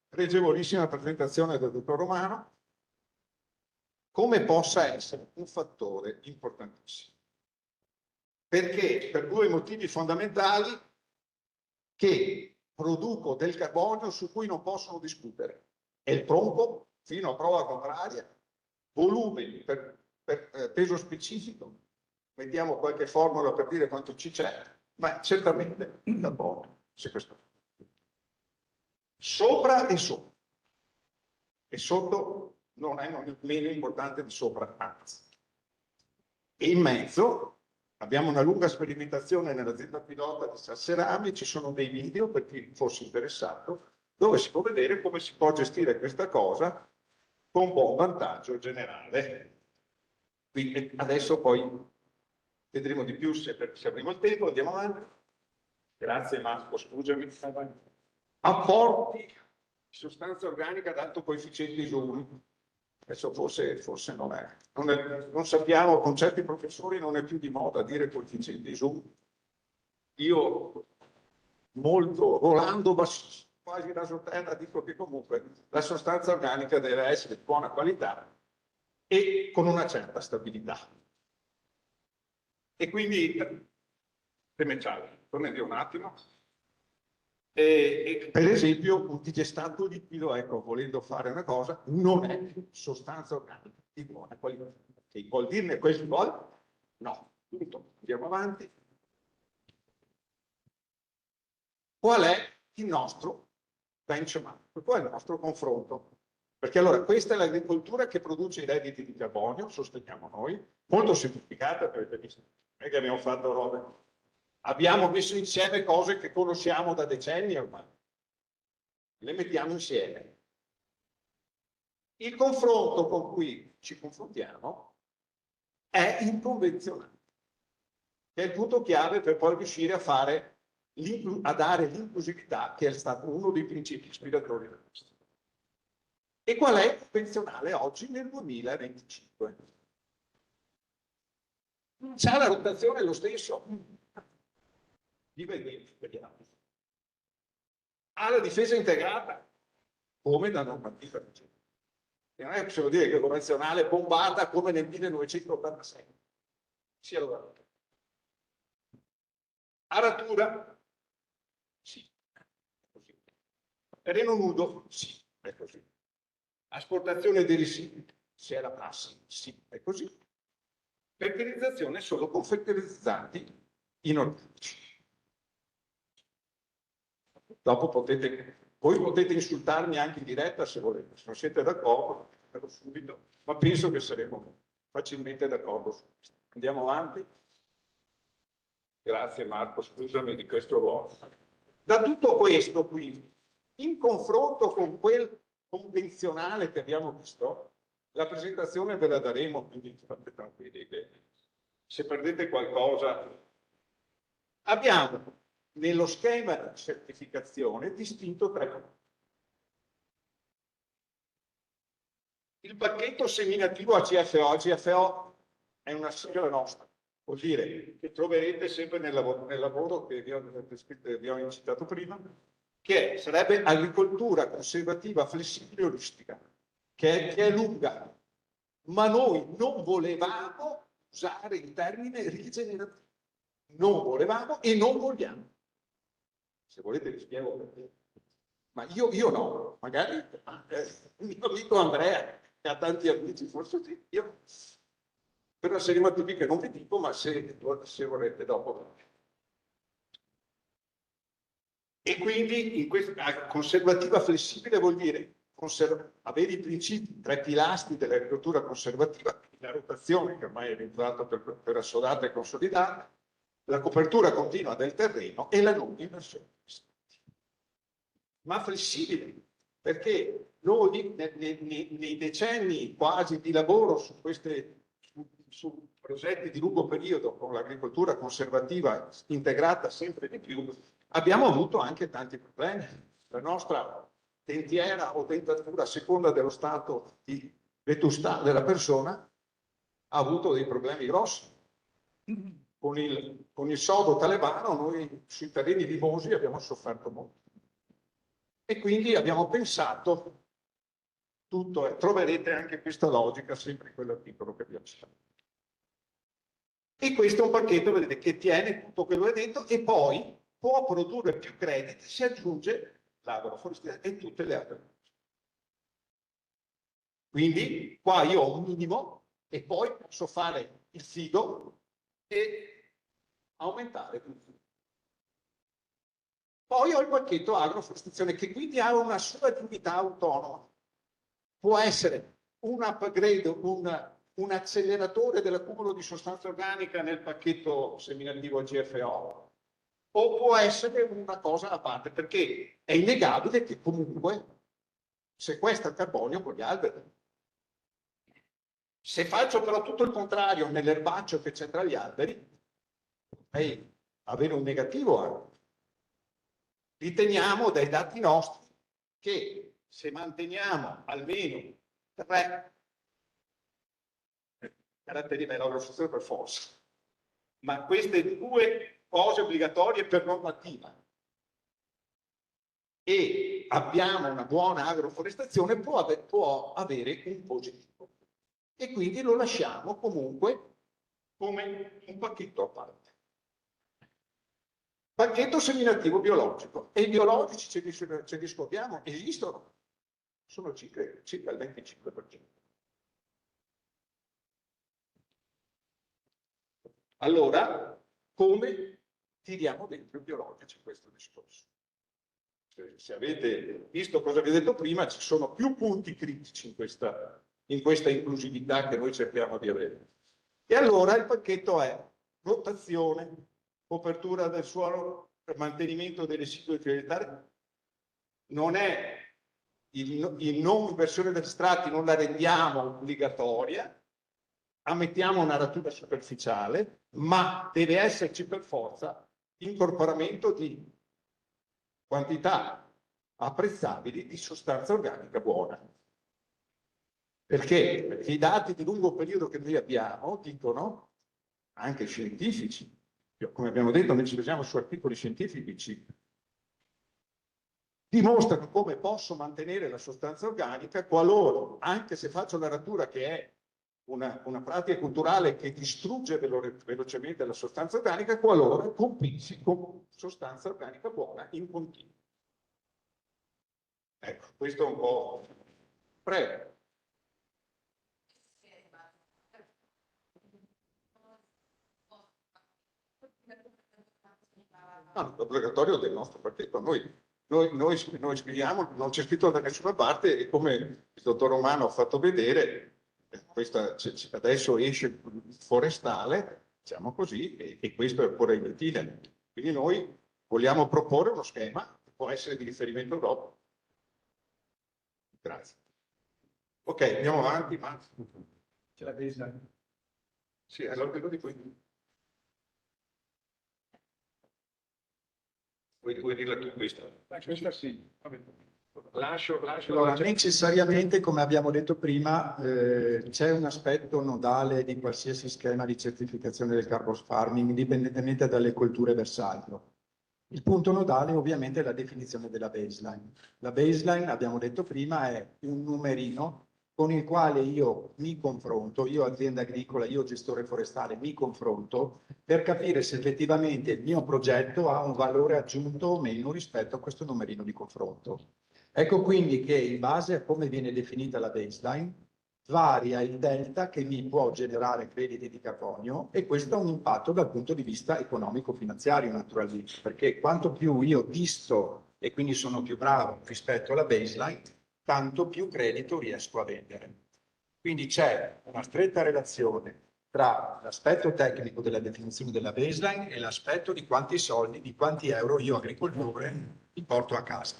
B: pregevolissima presentazione del dottor Romano, come possa essere un fattore importantissimo. Perché? Per due motivi fondamentali che produco del carbonio su cui non possono discutere. È il tronco, fino a prova contraria, volume per peso specifico, mettiamo qualche formula per dire quanto ci c'è, ma certamente il carbonio, se questo. Sopra e sotto. E sotto non è meno importante di sopra, anzi. E in mezzo abbiamo una lunga sperimentazione nell'azienda pilota di Sasserami, ci sono dei video per chi fosse interessato, dove si può vedere come si può gestire questa cosa con buon vantaggio generale. Quindi adesso poi vedremo di più se avremo il tempo, andiamo avanti. Grazie Marco, scusami. Apporti di sostanza organica ad alto coefficiente ISO. Adesso forse non sappiamo, con certi professori non è più di moda dire coefficiente ISO. Io molto volando quasi raso terra dico che comunque la sostanza organica deve essere di buona qualità e con una certa stabilità. E quindi, torni un attimo. Per esempio, un digestato liquido, ecco, volendo fare una cosa, non è sostanza organica di buona qualità. Che vuol dirne questo? No, punto. Andiamo avanti. Qual è il nostro benchmark? Qual è il nostro confronto? Perché allora questa è l'agricoltura che produce i redditi di carbonio, sosteniamo noi, molto semplificata, avete visto, non è che abbiamo fatto robe. Abbiamo messo insieme cose che conosciamo da decenni ormai, le mettiamo insieme. Il confronto con cui ci confrontiamo è inconvenzionale, che è il punto chiave per poi riuscire a fare, a dare l'inclusività, che è stato uno dei principi ispiratori del nostro. E qual è il convenzionale oggi nel 2025? C'ha la rotazione lo stesso? Vediamo. Ha la difesa integrata? Come la normativa dice. E non è possiamo dire che il convenzionale bombarda come nel 1986. Sì, allora. Aratura? Sì, è così. Terreno nudo? Sì, è così. Asportazione dei residui? Se è la prassi? Sì, è così. Fertilizzazione solo con fertilizzanti inorganici. Dopo voi potete insultarmi anche in diretta se volete, se non siete d'accordo, subito, ma penso che saremo facilmente d'accordo su questo. Andiamo avanti. Grazie Marco, scusami di questo ruolo. Da tutto questo qui, in confronto con quel convenzionale che abbiamo visto, la presentazione ve la daremo, quindi state tranquilli che se perdete qualcosa. Abbiamo nello schema di certificazione distinto tre cose. Il pacchetto seminativo ACFO. ACFO è una sigla nostra, vuol dire che troverete sempre nel lavoro che vi ho incitato prima, che sarebbe agricoltura conservativa, flessibile, olistica, che è lunga, ma noi non volevamo usare il termine rigenerativo. Non volevamo e non vogliamo. Se volete vi spiego perché. Ma io no, magari il mio amico Andrea, che ha tanti amici, forse sì, io per una serie di motivi che non vi dico, ma se volete dopo. E quindi in questa conservativa flessibile vuol dire avere i principi, tre pilastri dell'agricoltura conservativa, la rotazione che ormai è diventata per assodata e consolidata, la copertura continua del terreno e la non inversione. Ma flessibile, perché noi nei decenni quasi di lavoro su progetti di lungo periodo con l'agricoltura conservativa integrata sempre di più, abbiamo avuto anche tanti problemi. La nostra tentiera o tentatura, a seconda dello stato di vetustà della persona, ha avuto dei problemi grossi. Con il sodo talebano noi sui terreni limosi abbiamo sofferto molto. E quindi abbiamo pensato tutto, troverete anche questa logica sempre in quell'articolo che abbiamo scritto. E questo è un pacchetto, vedete, che tiene tutto quello che è dentro e poi può produrre più crediti se aggiunge l'agroforestale e tutte le altre cose. Quindi qua io ho un minimo e poi posso fare il fido e aumentare tutto. Poi ho il pacchetto agroforestazione che quindi ha una sua attività autonoma. Può essere un upgrade, un acceleratore dell'accumulo di sostanza organica nel pacchetto seminativo GFO, o può essere una cosa a parte, perché è innegabile che comunque sequestra il carbonio con gli alberi. Se faccio però tutto il contrario nell'erbaccio che c'è tra gli alberi, potrei avere un negativo anche. Riteniamo dai dati nostri che se manteniamo almeno 3 caratteri dell'agroforestazione per forza, ma queste 2 cose obbligatorie per normativa e abbiamo una buona agroforestazione può avere un positivo e quindi lo lasciamo comunque come un pacchetto a parte. Pacchetto seminativo biologico e i biologici ce li scopriamo, esistono, sono circa il 25%. Allora, come tiriamo dentro i biologici questo discorso? Se avete visto cosa vi ho detto prima, ci sono più punti critici in questa inclusività che noi cerchiamo di avere. E allora il pacchetto è rotazione, copertura del suolo, mantenimento dei residui fiorentali. Non è il non inversione degli strati, non la rendiamo obbligatoria, ammettiamo una ratura superficiale, ma deve esserci per forza incorporamento di quantità apprezzabili di sostanza organica buona. Perché? Perché i dati di lungo periodo che noi abbiamo dicono, anche scientifici, come abbiamo detto, noi ci basiamo su articoli scientifici, dimostrano come posso mantenere la sostanza organica qualora, anche se faccio la ratura che è una pratica culturale che distrugge velocemente la sostanza organica, qualora compensi con sostanza organica buona in continuo. Ecco, questo è un po'. Prego. No, l'obbligatorio del nostro partito. Noi scriviamo, non c'è scritto da nessuna parte e come il dottor Romano ha fatto vedere, adesso esce il forestale, diciamo così, e questo è ancora in utile. Quindi noi vogliamo proporre uno schema che può essere di riferimento dopo. Grazie. Ok, andiamo avanti.
C: C'è la baseline.
B: Sì, allora quello di qui. Vuoi dirla tu questa?
D: Questa sì. Lascio.
C: Allora, necessariamente, come abbiamo detto prima, c'è un aspetto nodale di qualsiasi schema di certificazione del carbon farming, indipendentemente dalle colture bersaglio. Il punto nodale ovviamente è la definizione della baseline. La baseline, abbiamo detto prima, è un numerino con il quale io mi confronto, io azienda agricola, io gestore forestale, mi confronto per capire se effettivamente il mio progetto ha un valore aggiunto o meno rispetto a questo numerino di confronto. Ecco quindi che in base a come viene definita la baseline, varia il delta che mi può generare crediti di carbonio e questo ha un impatto dal punto di vista economico-finanziario naturalmente, perché quanto più io disto e quindi sono più bravo rispetto alla baseline, tanto più credito riesco a vendere. Quindi c'è una stretta relazione tra l'aspetto tecnico della definizione della baseline e l'aspetto di quanti soldi, di quanti euro io agricoltore mi porto a casa.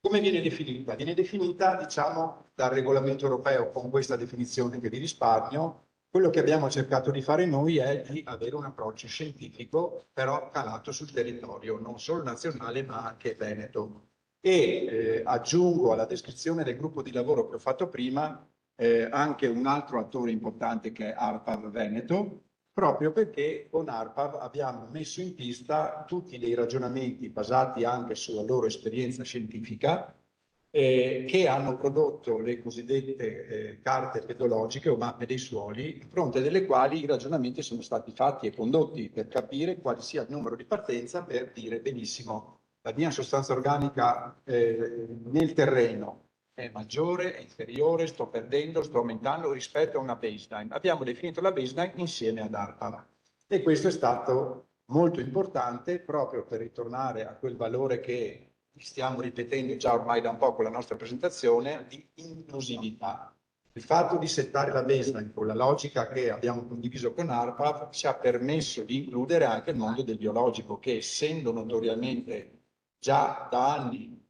C: Come viene definita? Viene definita, diciamo, dal regolamento europeo con questa definizione che di risparmio. Quello che abbiamo cercato di fare noi è di avere un approccio scientifico, però calato sul territorio, non solo nazionale, ma anche veneto. E aggiungo alla descrizione del gruppo di lavoro che ho fatto prima anche un altro attore importante che è ARPAV Veneto, proprio perché con ARPAV abbiamo messo in pista tutti dei ragionamenti basati anche sulla loro esperienza scientifica che hanno prodotto le cosiddette carte pedologiche o mappe dei suoli, a fronte delle quali i ragionamenti sono stati fatti e condotti per capire quale sia il numero di partenza per dire benissimo la mia sostanza organica nel terreno è maggiore, è inferiore, sto perdendo, sto aumentando rispetto a una baseline. Abbiamo definito la baseline insieme ad ARPA e questo è stato molto importante proprio per ritornare a quel valore che stiamo ripetendo già ormai da un po' con la nostra presentazione di inclusività. Il fatto di settare la baseline con la logica che abbiamo condiviso con ARPA ci ha permesso di includere anche il mondo del biologico che, essendo notoriamente già da anni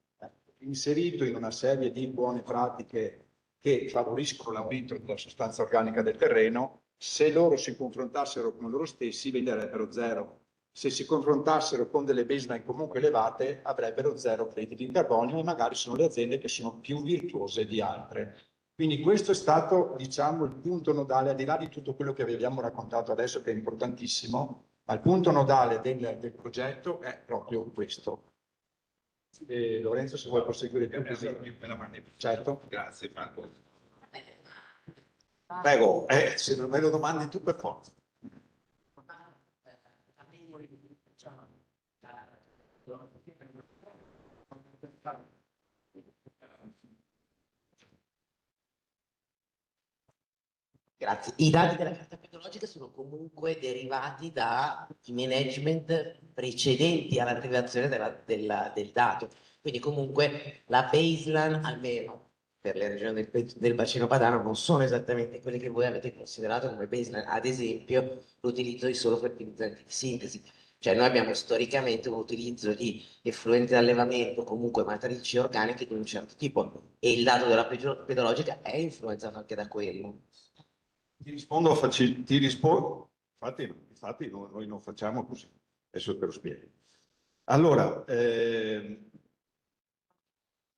C: inserito in una serie di buone pratiche che favoriscono l'aumento della sostanza organica del terreno, se loro si confrontassero con loro stessi venderebbero zero. Se si confrontassero con delle baseline comunque elevate avrebbero zero crediti di carbonio e magari sono le aziende che sono più virtuose di altre. Quindi questo è stato, diciamo, il punto nodale, al di là di tutto quello che vi abbiamo raccontato adesso che è importantissimo, ma il punto nodale del progetto è proprio questo. Lorenzo, se vuoi proseguire più così. Certo.
B: Grazie Marco. Prego, se non me lo domandi tu per forza.
F: Grazie. I dati della carta pedologica pedologiche sono comunque derivati dai management precedenti all'attivazione del dato. Quindi comunque la baseline, almeno per le regioni del bacino padano, non sono esattamente quelle che voi avete considerato come baseline, ad esempio l'utilizzo di solo fertilizzanti di sintesi. Cioè noi abbiamo storicamente un utilizzo di effluenti d'allevamento, comunque matrici organiche di un certo tipo, e il dato della pedologica è influenzato anche da quello.
B: Ti rispondo, infatti noi non facciamo così, adesso te lo spiego. Allora,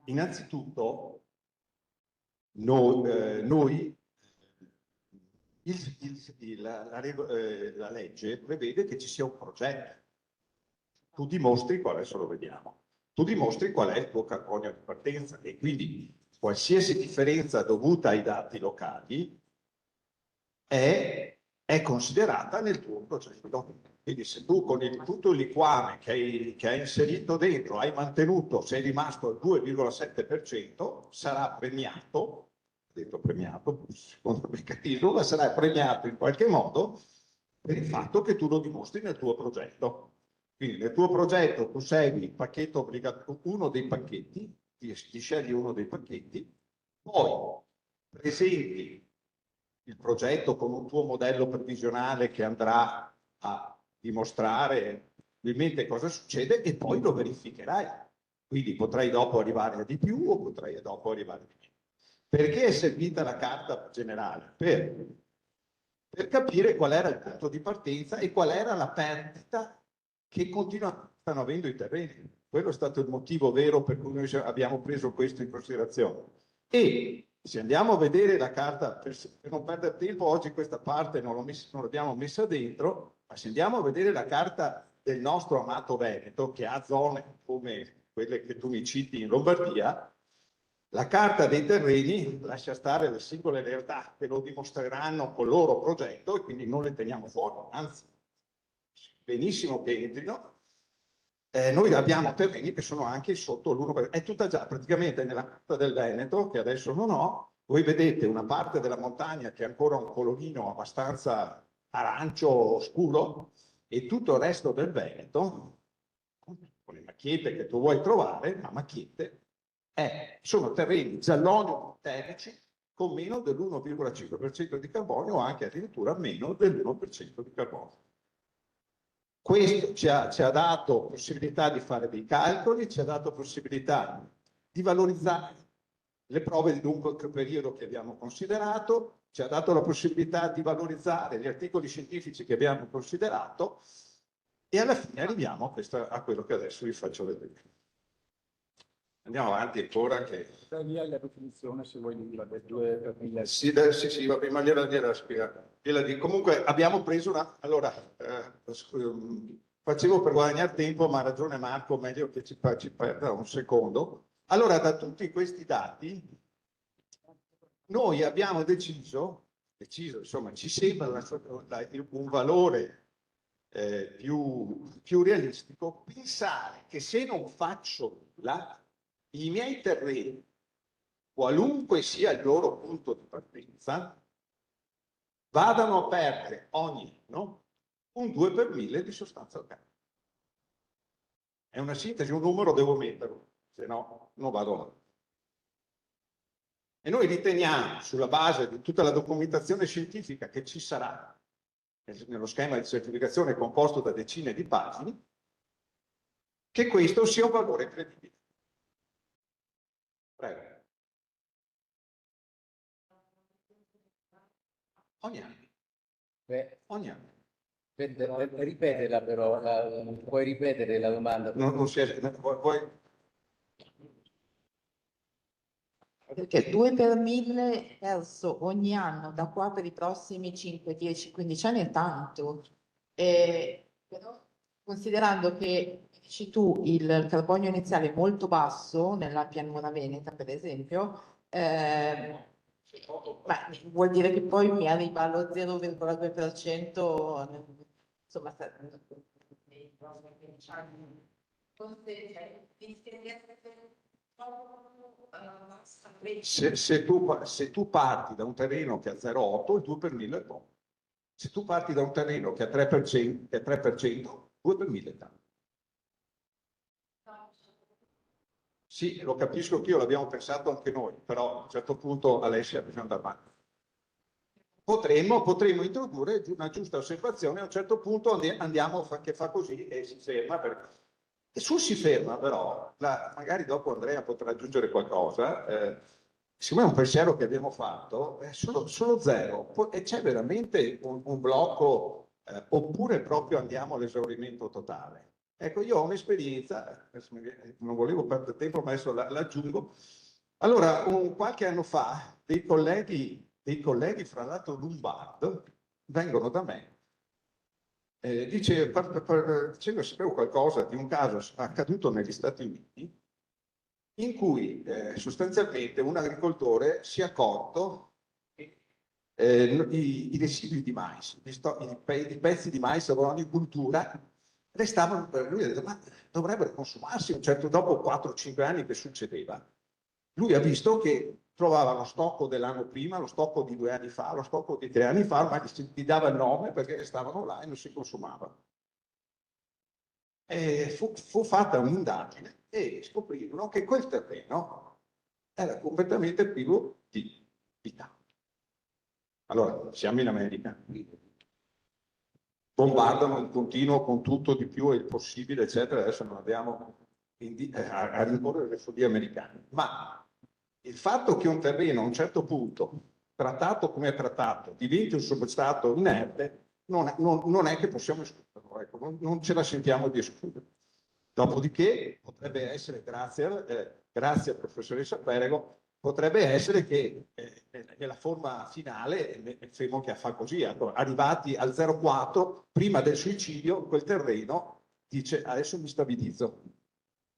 B: innanzitutto, la legge prevede che ci sia un progetto. Tu dimostri adesso lo vediamo, tu dimostri qual è il tuo carbonio di partenza e quindi qualsiasi differenza dovuta ai dati locali è considerata nel tuo progetto. Quindi se tu con tutto il liquame che hai inserito dentro hai mantenuto, sei rimasto al 2,7%, sarà premiato, detto premiato, secondo il meccanismo, ma sarà premiato in qualche modo per il fatto che tu lo dimostri nel tuo progetto. Quindi nel tuo progetto tu segui il pacchetto obbligatorio, uno dei pacchetti, ti scegli uno dei pacchetti, poi presenti il progetto con un tuo modello previsionale che andrà a dimostrare probabilmente cosa succede e poi lo verificherai. Quindi potrai dopo arrivare a di più o potrai dopo arrivare a di meno. Perché è servita la carta generale? Per capire qual era il punto di partenza e qual era la perdita che stanno avendo i terreni. Quello è stato il motivo vero per cui noi abbiamo preso questo in considerazione. E se andiamo a vedere la carta, per non perdere tempo, oggi questa parte non l'abbiamo messa dentro, ma se andiamo a vedere la carta del nostro amato Veneto, che ha zone come quelle che tu mi citi in Lombardia, la carta dei terreni lascia stare le singole realtà che lo dimostreranno col loro progetto e quindi non le teniamo fuori, anzi, benissimo che entrino. Noi abbiamo terreni che sono anche sotto l'1%, è tutta già praticamente nella carta del Veneto, che adesso non ho, voi vedete una parte della montagna che è ancora un colorino abbastanza arancio scuro e tutto il resto del Veneto, con le macchiette che tu vuoi trovare, ma macchiette, sono terreni giallonio termici con meno dell'1,5% di carbonio o anche addirittura meno dell'1% di carbonio. Questo ci ha dato possibilità di fare dei calcoli, ci ha dato possibilità di valorizzare le prove di lungo periodo che abbiamo considerato, ci ha dato la possibilità di valorizzare gli articoli scientifici che abbiamo considerato e alla fine arriviamo a quello che adesso vi faccio vedere. Andiamo avanti ancora che...
D: Via la definizione, se vuoi dirla, del 2 per 1000.
B: Sì, va prima gliela spiego. Comunque abbiamo preso una... Allora, facevo per guadagnare tempo, ma ha ragione Marco, meglio che ci perda un secondo. Allora, da tutti questi dati, noi abbiamo deciso, insomma, ci sembra un valore più realistico pensare che se non faccio i miei terreni, qualunque sia il loro punto di partenza, vadano a perdere ogni anno un 2 per 1000 di sostanza organica. È una sintesi, un numero devo metterlo, se no non vado avanti. E noi riteniamo, sulla base di tutta la documentazione scientifica che ci sarà nello schema di certificazione composto da decine di pagine, che questo sia un valore credibile. Prego. Ogni anno. Ogni anno.
A: Ripetela però, puoi ripetere la domanda?
B: Non si è...
G: Perché 2 per 1000 perso ogni anno da qua per i prossimi 5, 10, 15 anni è tanto. Però, considerando che, dici tu, il carbonio iniziale è molto basso nella pianura veneta, per esempio, vuol dire che poi mi arriva allo 0,2%, insomma, nei prossimi 15 anni.
B: Se tu parti da un terreno che ha 0,8, il 2 per 1000 è poco. Se tu parti da un terreno che è 3%, 2 per 1000 è tanto. Sì, lo capisco che io, l'abbiamo pensato anche noi, però a un certo punto, Alessia, bisogna andare avanti. Potremmo introdurre una giusta osservazione, a un certo punto andiamo che fa così e si ferma. E su si ferma però, magari dopo Andrea potrà aggiungere qualcosa, siccome è un pensiero che abbiamo fatto, è solo 0, e c'è veramente un blocco, oppure proprio andiamo all'esaurimento totale. Ecco, io ho un'esperienza, non volevo perdere tempo, ma adesso l'aggiungo. Allora, qualche anno fa, dei colleghi, fra l'altro lombardo, vengono da me, dicendo sapevo qualcosa di un caso accaduto negli Stati Uniti, in cui sostanzialmente un agricoltore si è accorto che i residui di mais, i pezzi di mais di cultura, restavano, lui ha detto, ma dovrebbero consumarsi, dopo 4-5 anni che succedeva. Lui ha visto che trovava lo stocco dell'anno prima, lo stocco di 2 anni fa, lo stocco di 3 anni fa, ma gli dava il nome perché stavano là e non si consumavano. E fu fatta un'indagine e scoprirono che quel terreno era completamente privo di vita. Allora, siamo in America, bombardano in continuo con tutto di più e il possibile, eccetera. Adesso non andiamo a rincorrere le follie americane, ma il fatto che un terreno a un certo punto, trattato come è trattato, diventi un substrato inerte, non è che possiamo escluderlo, ecco, non ce la sentiamo di escludere. Dopodiché potrebbe essere, grazie professoressa Perego, potrebbe essere che nella forma finale, fermo che fa così, arrivati al 0,4, prima del suicidio, quel terreno dice adesso mi stabilizzo.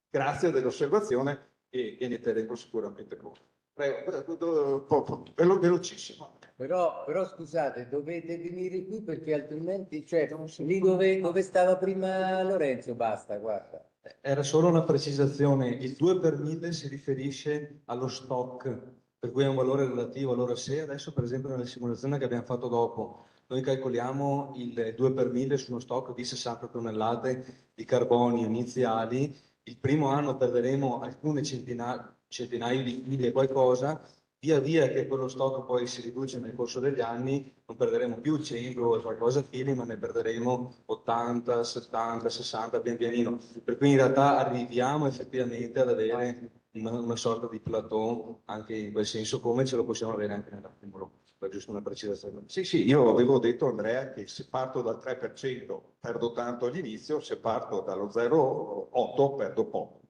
B: Grazie dell'osservazione e ne terremo sicuramente conto. Prego, velocissimo.
A: Però scusate, dovete venire qui perché altrimenti, cioè, lì dove stava prima Lorenzo, basta, guarda.
H: Era solo una precisazione, il 2 per 1000 si riferisce allo stock, per cui è un valore relativo. Allora se adesso per esempio nella simulazione che abbiamo fatto dopo, noi calcoliamo il 2 per 1000 su uno stock di 60 tonnellate di carbonio iniziali, il primo anno perderemo alcune centinaia di chili e qualcosa, via via che quello stock poi si riduce nel corso degli anni, non perderemo più 100 o qualcosa chili, ma ne perderemo 80, 70, 60, pian pianino. Per cui in realtà arriviamo effettivamente ad avere una sorta di plateau, anche in quel senso, come ce lo possiamo avere anche nell'accumulo. Per giusto una precisazione.
B: Sì, io avevo detto, Andrea, che se parto dal 3% perdo tanto all'inizio, se parto dallo 0,8 perdo poco.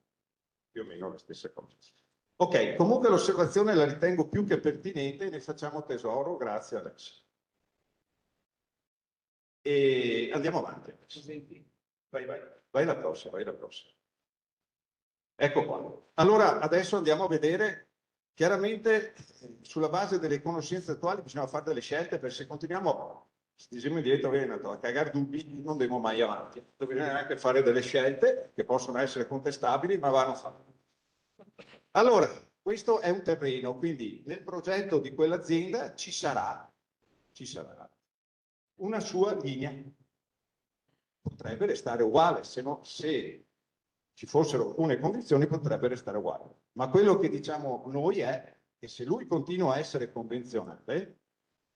B: Più o meno la stessa cosa. Ok, comunque l'osservazione la ritengo più che pertinente, ne facciamo tesoro, grazie Alessio. E andiamo avanti. Vai la prossima. Ecco qua. Allora, adesso andiamo a vedere, chiaramente, sulla base delle conoscenze attuali bisogna fare delle scelte, perché se continuiamo, diciamo in diretto Veneto, a cagare dubbi, non andiamo mai avanti. Bisogna anche fare delle scelte che possono essere contestabili, ma vanno fatte. Allora, questo è un terreno, quindi nel progetto di quell'azienda ci sarà una sua linea. Potrebbe restare uguale, se ci fossero alcune condizioni potrebbe restare uguale. Ma quello che diciamo noi è che se lui continua a essere convenzionale,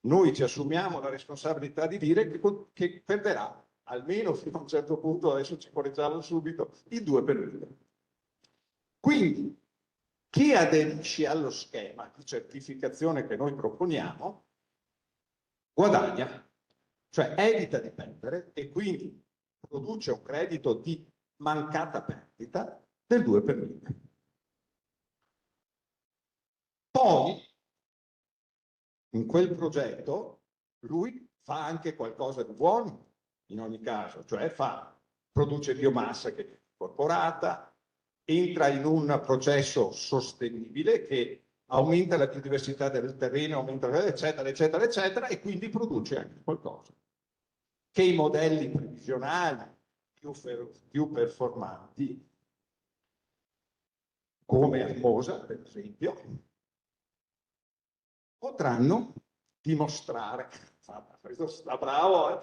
B: noi ci assumiamo la responsabilità di dire che perderà, almeno fino a un certo punto, adesso ci correggiamo subito, il 2 per 1000. Quindi, chi aderisce allo schema di certificazione che noi proponiamo guadagna, cioè evita di perdere e quindi produce un credito di mancata perdita del 2 per 1000. Poi, in quel progetto, lui fa anche qualcosa di buono, in ogni caso, cioè produce biomassa che è incorporata, entra in un processo sostenibile che aumenta la biodiversità del terreno, aumenta, eccetera, eccetera, eccetera, e quindi produce anche qualcosa. Che i modelli previsionali più performanti, come Armosa, per esempio, potranno dimostrare questo sta bravo,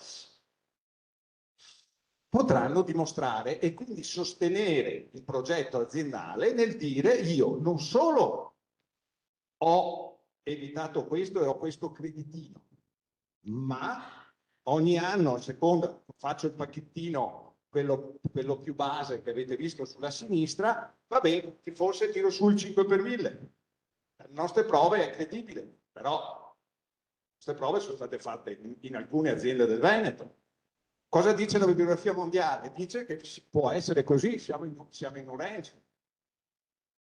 B: potranno dimostrare e quindi sostenere il progetto aziendale nel dire io non solo ho evitato questo e ho questo creditino, ma ogni anno, a seconda, faccio il pacchettino, quello più base che avete visto sulla sinistra, va bene, che forse tiro su il 5 per 1000. Le nostre prove è credibile, però queste prove sono state fatte in alcune aziende del Veneto. Cosa dice la bibliografia mondiale? Dice che può essere così, siamo in un range.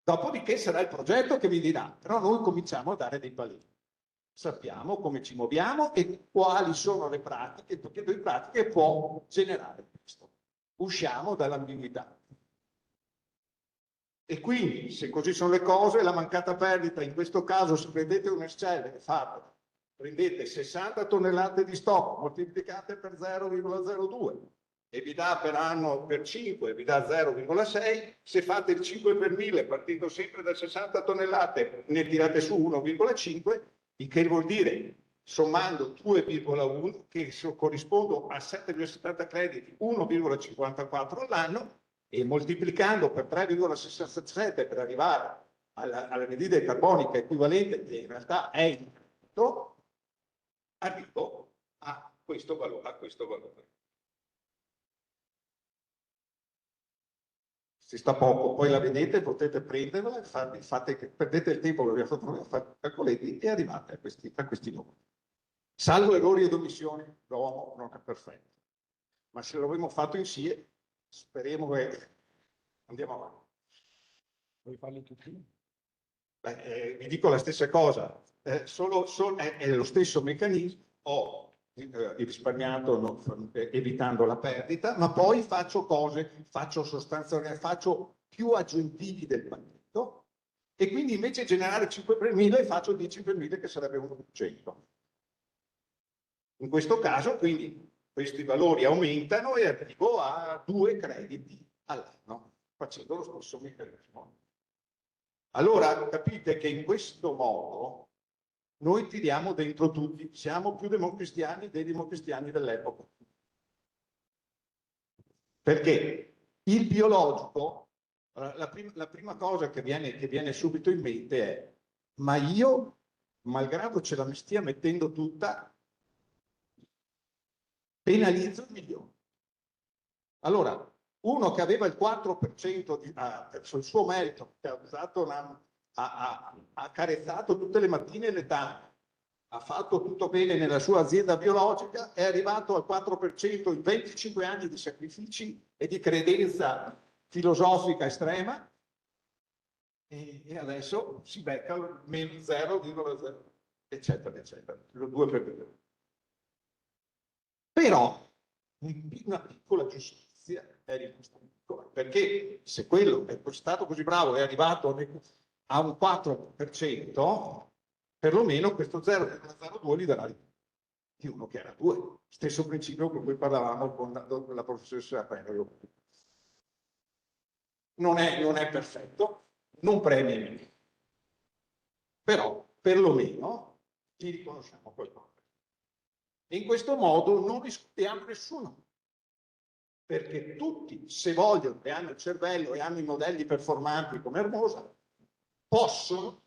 B: Dopodiché sarà il progetto che vi dirà, però noi cominciamo a dare dei paletti. Sappiamo come ci muoviamo e quali sono le pratiche, perché le pratiche può generare questo. Usciamo dall'ambiguità. E quindi, se così sono le cose, la mancata perdita, in questo caso, se prendete un Excel e fate, prendete 60 tonnellate di stock moltiplicate per 0,02 e vi dà per anno per 5, vi dà 0,6, se fate il 5 per 1000 partendo sempre da 60 tonnellate ne tirate su 1,5, il che vuol dire, sommando 2,1 che corrispondono a 7,70 crediti, 1,54 all'anno, e moltiplicando per 3,67 per arrivare all'anidride carbonica equivalente, che in realtà è il netto, arrivo a questo valore. Si sta poco, poi la vedete, potete prenderla, perdete il tempo che vi ho fatto noi a fare calcoletti e arrivate a questi numeri. Salvo errori ed omissioni, l'uomo non è perfetto, ma se l'avremo fatto insieme, speriamo che andiamo avanti.
C: Vuoi farli tutti?
B: Vi dico la stessa cosa, è lo stesso meccanismo, ho risparmiato evitando la perdita, ma poi faccio cose, faccio più aggiuntivi del pacchetto e quindi invece di generare 5 per 1000 faccio 10 per 1000 che sarebbe 1%. In questo caso quindi questi valori aumentano e arrivo a 2 crediti all'anno facendo lo stesso meccanismo. Allora capite che in questo modo noi tiriamo dentro tutti, siamo più democristiani dei democristiani dell'epoca. Perché il biologico, la prima cosa che viene subito in mente è, ma io, malgrado ce la stia mettendo tutta, penalizzo il migliore. Allora, uno che aveva il 4% verso il suo merito, che ha usato ha carezzato tutte le mattine le tane, ha fatto tutto bene nella sua azienda biologica, è arrivato al 4% in 25 anni di sacrifici e di credenza filosofica estrema e adesso si becca meno 0,0, eccetera, eccetera, lo 2%. Però una piccola giustizia è rimasta piccola, perché se quello è stato così bravo e è arrivato a un 4%, perlomeno questo 0,02 gli darà di uno che era 2. Stesso principio con cui parlavamo con la professoressa Penrio. Non è perfetto, non premia niente, però perlomeno ti riconosciamo qualcosa. E in questo modo non escludiamo nessuno, perché tutti, se vogliono e hanno il cervello e hanno i modelli performanti come Hermosa, possono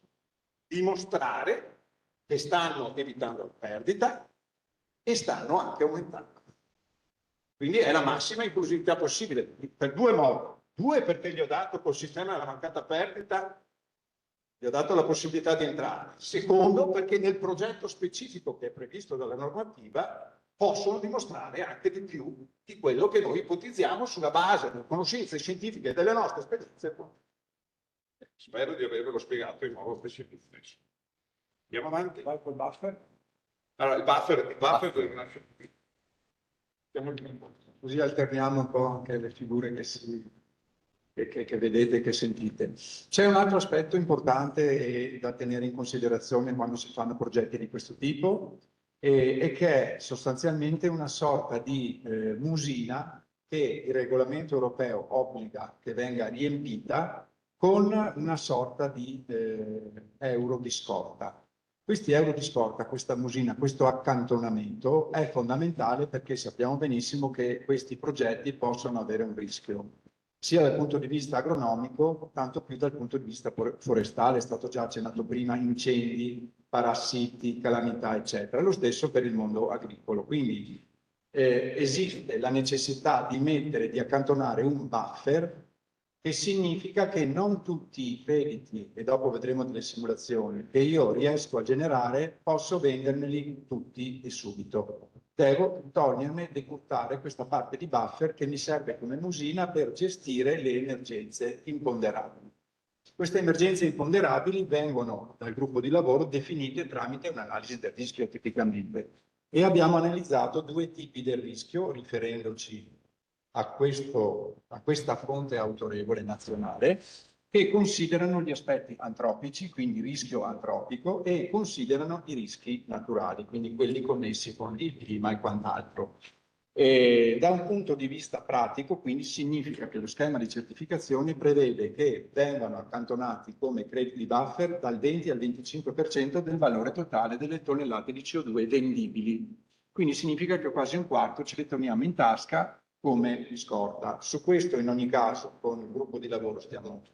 B: dimostrare che stanno evitando la perdita e stanno anche aumentando. Quindi è la massima inclusività possibile, per due modi. 2 perché gli ho dato col sistema della mancata perdita, gli ho dato la possibilità di entrare. Secondo perché nel progetto specifico che è previsto dalla normativa possono dimostrare anche di più di quello che noi ipotizziamo sulla base delle conoscenze scientifiche e delle nostre esperienze. Spero di avervelo spiegato in modo specifico. Andiamo avanti.
C: Vai col buffer.
B: Allora, il buffer dove nasce qui.
C: Così alterniamo un po' anche le figure che vedete e che sentite. C'è un altro aspetto importante da tenere in considerazione quando si fanno progetti di questo tipo e che è sostanzialmente una sorta di musina che il regolamento europeo obbliga che venga riempita con una sorta di euro di scorta. Questi euro di scorta, questa musina, questo accantonamento è fondamentale perché sappiamo benissimo che questi progetti possono avere un rischio, sia dal punto di vista agronomico, tanto più dal punto di vista forestale, è stato già accennato prima, incendi, parassiti, calamità, eccetera. Lo stesso per il mondo agricolo. Quindi esiste la necessità di mettere, di accantonare un buffer, che significa che non tutti i crediti, e dopo vedremo delle simulazioni, che io riesco a generare, posso vendermeli tutti e subito. Devo toglierne, decurtare questa parte di buffer che mi serve come musina per gestire le emergenze imponderabili. Queste emergenze imponderabili vengono dal gruppo di lavoro definite tramite un'analisi del rischio tipicamente. E abbiamo analizzato due tipi del rischio riferendoci a questa fonte autorevole nazionale, che considerano gli aspetti antropici, quindi rischio antropico, e considerano i rischi naturali, quindi quelli connessi con il clima e quant'altro. Da un punto di vista pratico, quindi, significa che lo schema di certificazione prevede che vengano accantonati come crediti buffer dal 20 al 25% del valore totale delle tonnellate di CO2 vendibili. Quindi significa che quasi un quarto ce le torniamo in tasca come scorta. Su questo, in ogni caso, con il gruppo di lavoro stiamo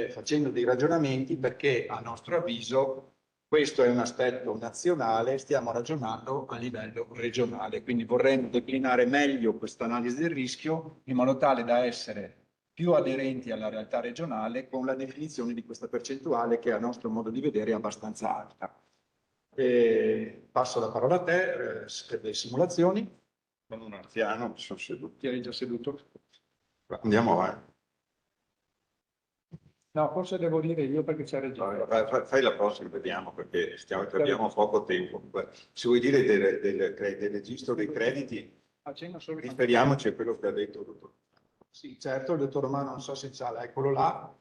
C: facendo dei ragionamenti, perché a nostro avviso questo è un aspetto nazionale, stiamo ragionando a livello regionale, quindi vorremmo declinare meglio questa analisi del rischio in modo tale da essere più aderenti alla realtà regionale con la definizione di questa percentuale che a nostro modo di vedere è abbastanza alta. Passo la parola a te per le simulazioni.
B: Sono un anziano, mi sono seduto.
C: Ti eri già seduto?
B: Andiamo avanti.
C: No, forse devo dire io perché c'è registrato.
B: Fai la prossima, vediamo, perché abbiamo poco tempo. Se vuoi dire del registro dei crediti, riferiamoci a quello che ha detto il dottor.
C: Sì, certo, il dottor Romano non so se c'ha, eccolo là.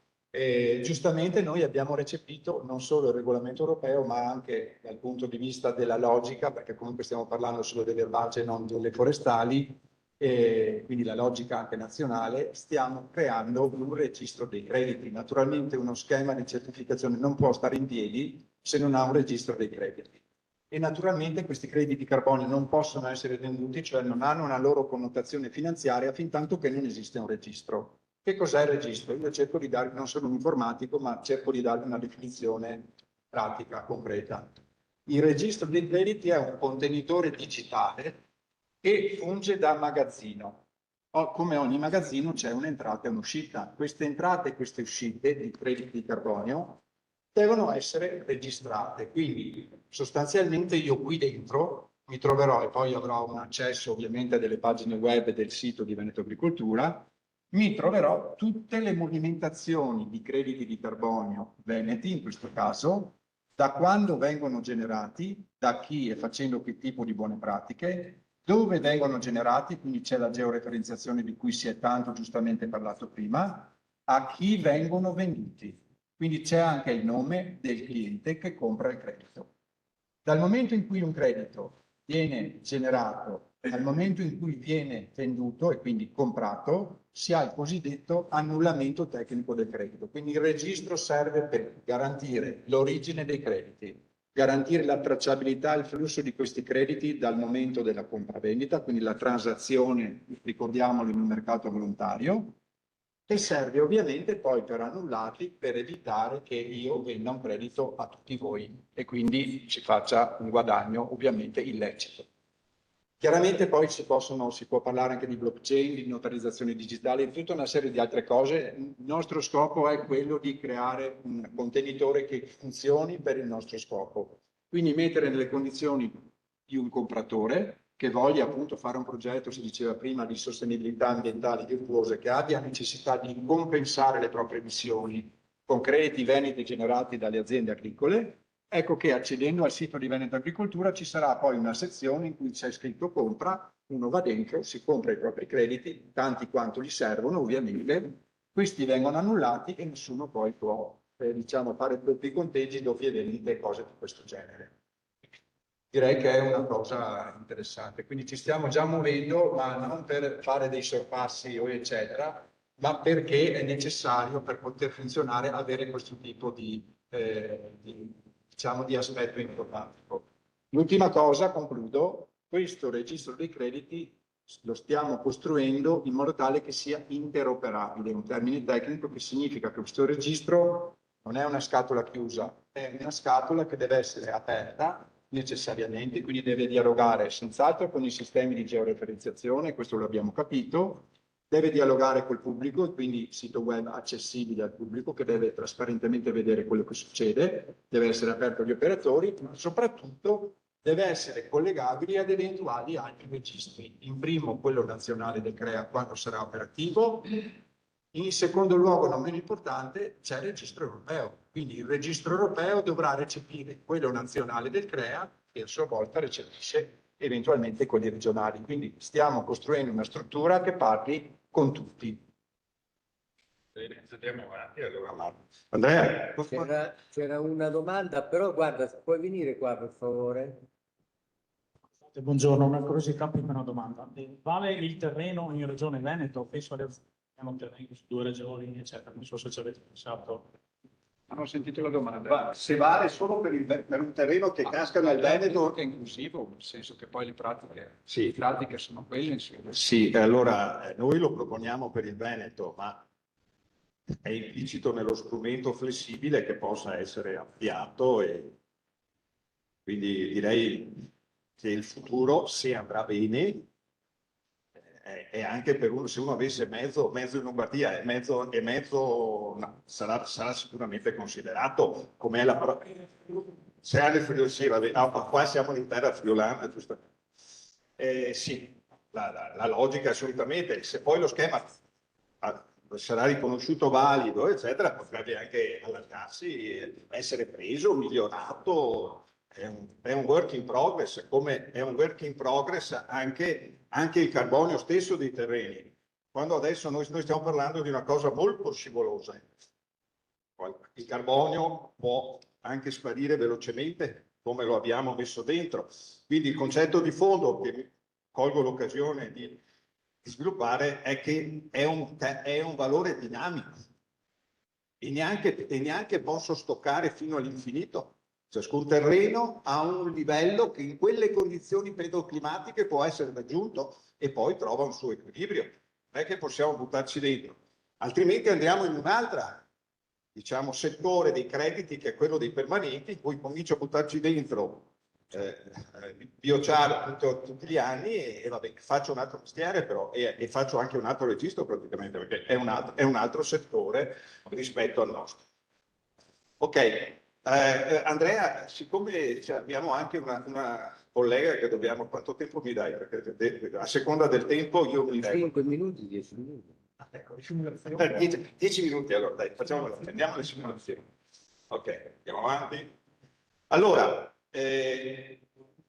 C: Giustamente noi abbiamo recepito non solo il regolamento europeo, ma anche dal punto di vista della logica, perché comunque stiamo parlando solo delle erbacee, non delle forestali, quindi la logica anche nazionale, stiamo creando un registro dei crediti. Naturalmente uno schema di certificazione non può stare in piedi se non ha un registro dei crediti. E naturalmente questi crediti di carbonio non possono essere venduti, cioè non hanno una loro connotazione finanziaria fin tanto che non esiste un registro. Che cos'è il registro? Io cerco di dare, non sono un informatico, ma cerco di dare una definizione pratica, concreta. Il registro dei crediti è un contenitore digitale che funge da magazzino. Come ogni magazzino c'è un'entrata e un'uscita. Queste entrate e queste uscite di crediti di carbonio devono essere registrate. Quindi sostanzialmente io qui dentro mi troverò, e poi avrò un accesso ovviamente a delle pagine web del sito di Veneto Agricoltura, mi troverò tutte le movimentazioni di crediti di carbonio veneti, in questo caso, da quando vengono generati, da chi e facendo che tipo di buone pratiche, dove vengono generati, quindi c'è la georeferenziazione di cui si è tanto giustamente parlato prima, a chi vengono venduti. Quindi c'è anche il nome del cliente che compra il credito. Dal momento in cui un credito viene generato, al momento in cui viene venduto e quindi comprato, si ha il cosiddetto annullamento tecnico del credito. Quindi il registro serve per garantire l'origine dei crediti, garantire la tracciabilità e il flusso di questi crediti dal momento della compravendita, quindi la transazione, ricordiamolo, in un mercato volontario, e serve ovviamente poi per annullarli, per evitare che io venda un credito a tutti voi e quindi si faccia un guadagno ovviamente illecito. Chiaramente poi si può parlare anche di blockchain, di notarizzazione digitale, di tutta una serie di altre cose. Il nostro scopo è quello di creare un contenitore che funzioni per il nostro scopo. Quindi mettere nelle condizioni di un compratore che voglia appunto fare un progetto, si diceva prima, di sostenibilità ambientale virtuosa, che abbia necessità di compensare le proprie emissioni con crediti veneti generati dalle aziende agricole. Ecco che accedendo al sito di Veneto Agricoltura ci sarà poi una sezione in cui c'è scritto compra, uno va dentro, si compra i propri crediti, tanti quanto gli servono ovviamente, questi vengono annullati e nessuno poi può diciamo, fare doppi conteggi, doppie vendite e cose di questo genere. Direi che è una cosa interessante, quindi ci stiamo già muovendo, ma non per fare dei sorpassi o eccetera, ma perché è necessario per poter funzionare avere questo tipo di diciamo, di aspetto informatico. L'ultima cosa, concludo, questo registro dei crediti lo stiamo costruendo in modo tale che sia interoperabile, un termine tecnico che significa che questo registro non è una scatola chiusa, è una scatola che deve essere aperta necessariamente, quindi deve dialogare senz'altro con i sistemi di georeferenziazione, questo lo abbiamo capito, deve dialogare col pubblico, quindi sito web accessibile al pubblico che deve trasparentemente vedere quello che succede, deve essere aperto agli operatori, ma soprattutto deve essere collegabile ad eventuali altri registri. In primo quello nazionale del CREA quando sarà operativo, in secondo luogo, non meno importante, c'è il registro europeo. Quindi il registro europeo dovrà recepire quello nazionale del CREA che a sua volta recepisce eventualmente quelli regionali. Quindi stiamo costruendo una struttura che parli con tutti.
D: Andiamo avanti allora.
C: Andrea,
A: C'era una domanda, però guarda, puoi venire qua per favore?
I: Buongiorno, una curiosità più che una domanda. Vale il terreno in Regione Veneto? Penso abbiamo terreni su 2 regioni, eccetera. Non so se ci avete pensato.
C: non ho sentito la domanda.
B: Ma se vale solo per un terreno che casca nel Veneto,
C: È inclusivo, nel senso che poi le pratiche sono quelle. Insomma.
B: sì, allora noi lo proponiamo per il Veneto, ma è implicito nello strumento flessibile che possa essere ampliato e quindi direi che il futuro, se andrà bene, è anche per uno, se uno avesse mezzo in Lombardia e mezzo no, sarà sicuramente considerato come la se ha le sì, vabbè, qua siamo in terra friulana, giusto? Sì, la logica assolutamente, se poi lo schema sarà riconosciuto valido, eccetera, potrebbe anche allargarsi, essere preso, migliorato. È un work in progress, come è un work in progress anche il carbonio stesso dei terreni. Quando adesso noi stiamo parlando di una cosa molto scivolosa. Il carbonio può anche sparire velocemente, come lo abbiamo messo dentro. Quindi il concetto di fondo che colgo l'occasione di sviluppare è che è un valore dinamico e neanche posso stoccare fino all'infinito. Ciascun terreno ha un livello che in quelle condizioni pedoclimatiche può essere raggiunto e poi trova un suo equilibrio. Non è che possiamo buttarci dentro, altrimenti andiamo in un'altra, diciamo, settore dei crediti che è quello dei permanenti, in cui comincio a buttarci dentro biochar tutti gli anni e vabbè, faccio un altro mestiere però e faccio anche un altro registro praticamente perché è un altro settore rispetto al nostro. Ok. Andrea, siccome abbiamo anche una collega che dobbiamo, quanto tempo mi dai? Perché a seconda del tempo io mi
A: 5 minuti, 10 minuti.
C: Ecco, 10 minuti allora, dai, andiamo alle simulazioni. Ok, andiamo avanti. Allora,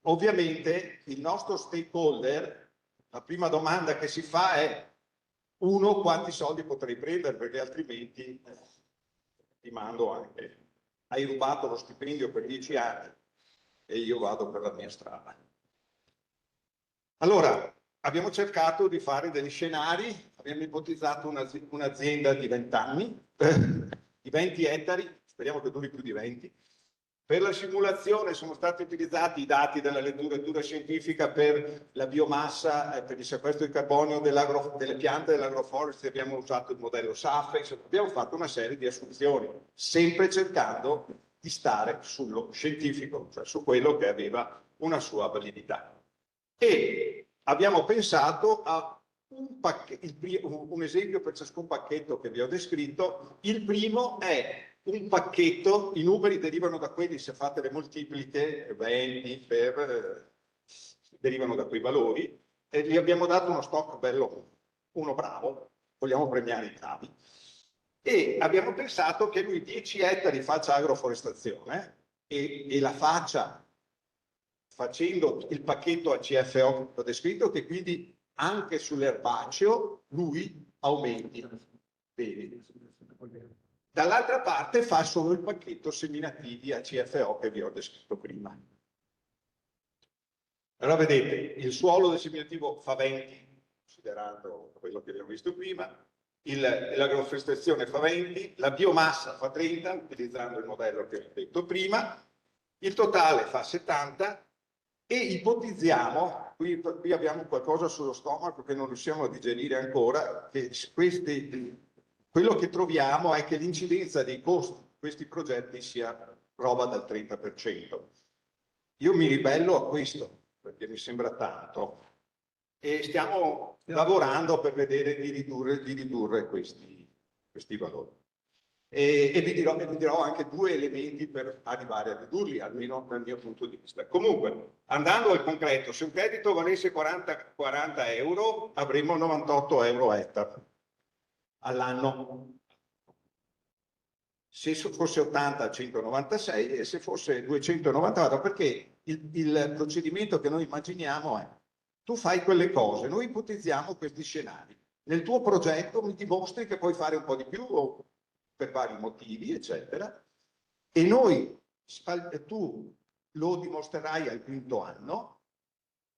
C: ovviamente il nostro stakeholder, la prima domanda che si fa è: uno, quanti soldi potrei prendere? Perché altrimenti ti mando anche. Hai rubato lo stipendio per 10 anni e io vado per la mia strada. Allora, abbiamo cercato di fare degli scenari, abbiamo ipotizzato un'azienda di 20 anni, di 20 ettari, speriamo che duri più di 20. Per la simulazione sono stati utilizzati i dati della letteratura scientifica per la biomassa, per il sequestro di carbonio delle piante dell'agroforestry, abbiamo usato il modello SAFEX, abbiamo fatto una serie di assunzioni, sempre cercando di stare sullo scientifico, cioè su quello che aveva una sua validità. E abbiamo pensato a un esempio per ciascun pacchetto che vi ho descritto. Il primo è un pacchetto, i numeri derivano da quelli, se fate le moltipliche, 20 derivano da quei valori, e gli abbiamo dato uno stock bello, uno bravo, vogliamo premiare i bravi, e abbiamo pensato che lui 10 ettari faccia agroforestazione e la faccia facendo il pacchetto ACFO che ho descritto, che quindi anche sull'erbaceo lui aumenti. Bene. Dall'altra parte fa solo il pacchetto seminativi ACFO che vi ho descritto prima. Allora vedete, il suolo del seminativo fa 20, considerando quello che abbiamo visto prima, l'agroforestazione fa 20, la biomassa fa 30, utilizzando il modello che ho detto prima,
B: Il totale fa 70 e ipotizziamo, qui abbiamo qualcosa sullo stomaco che non riusciamo a digerire ancora, che quello che troviamo è che l'incidenza dei costi di questi progetti sia roba del 30%. Io mi ribello a questo, perché mi sembra tanto, e stiamo lavorando per vedere di ridurre questi valori. E vi dirò anche 2 elementi per arrivare a ridurli, almeno dal mio punto di vista. Comunque, andando al concreto, se un credito valesse 40 euro, avremmo 98 euro a ettaro all'anno. Se fosse 80, 196, e se fosse 294, perché il procedimento che noi immaginiamo è: tu fai quelle cose, noi ipotizziamo questi scenari. Nel tuo progetto mi dimostri che puoi fare un po' di più, o per vari motivi, eccetera, e tu lo dimostrerai al 5º anno,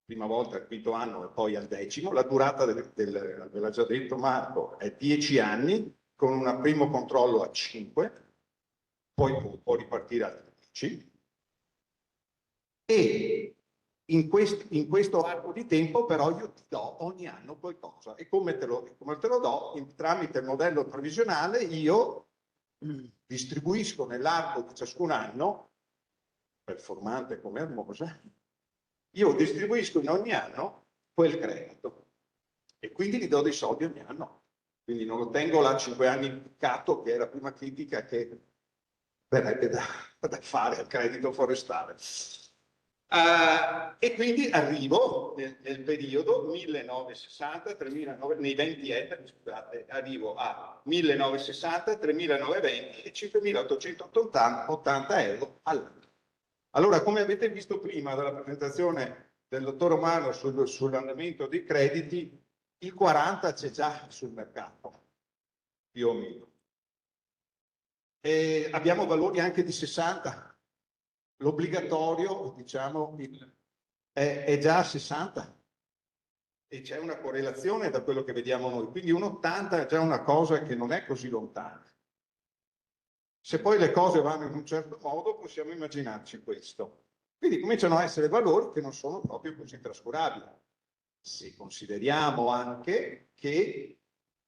B: prima volta al 5º anno e poi al 10º. La durata ve l'ha già detto Marco, è 10 anni, con un primo controllo a 5, poi può ripartire a 10, e in questo arco di tempo però io ti do ogni anno qualcosa, e come te lo do? Tramite il modello previsionale io distribuisco nell'arco di ciascun anno, performante come Hermosa, io distribuisco in ogni anno quel credito e quindi gli do dei soldi ogni anno. Quindi non lo tengo là 5 anni impiccato, che è la prima critica che verrebbe da fare al credito forestale. E quindi arrivo nel periodo 1960, 3900, nei 20 ettari, scusate, arrivo a 1960, 3920 e 5880 euro all'anno. Allora, come avete visto prima dalla presentazione del dottor Romano sull'andamento dei crediti, il 40 c'è già sul mercato, più o meno. E abbiamo valori anche di 60. L'obbligatorio, diciamo, è già a 60 e c'è una correlazione da quello che vediamo noi, quindi un 80 è già una cosa che non è così lontana. Se poi le cose vanno in un certo modo, possiamo immaginarci questo. Quindi cominciano a essere valori che non sono proprio così trascurabili. Se consideriamo anche che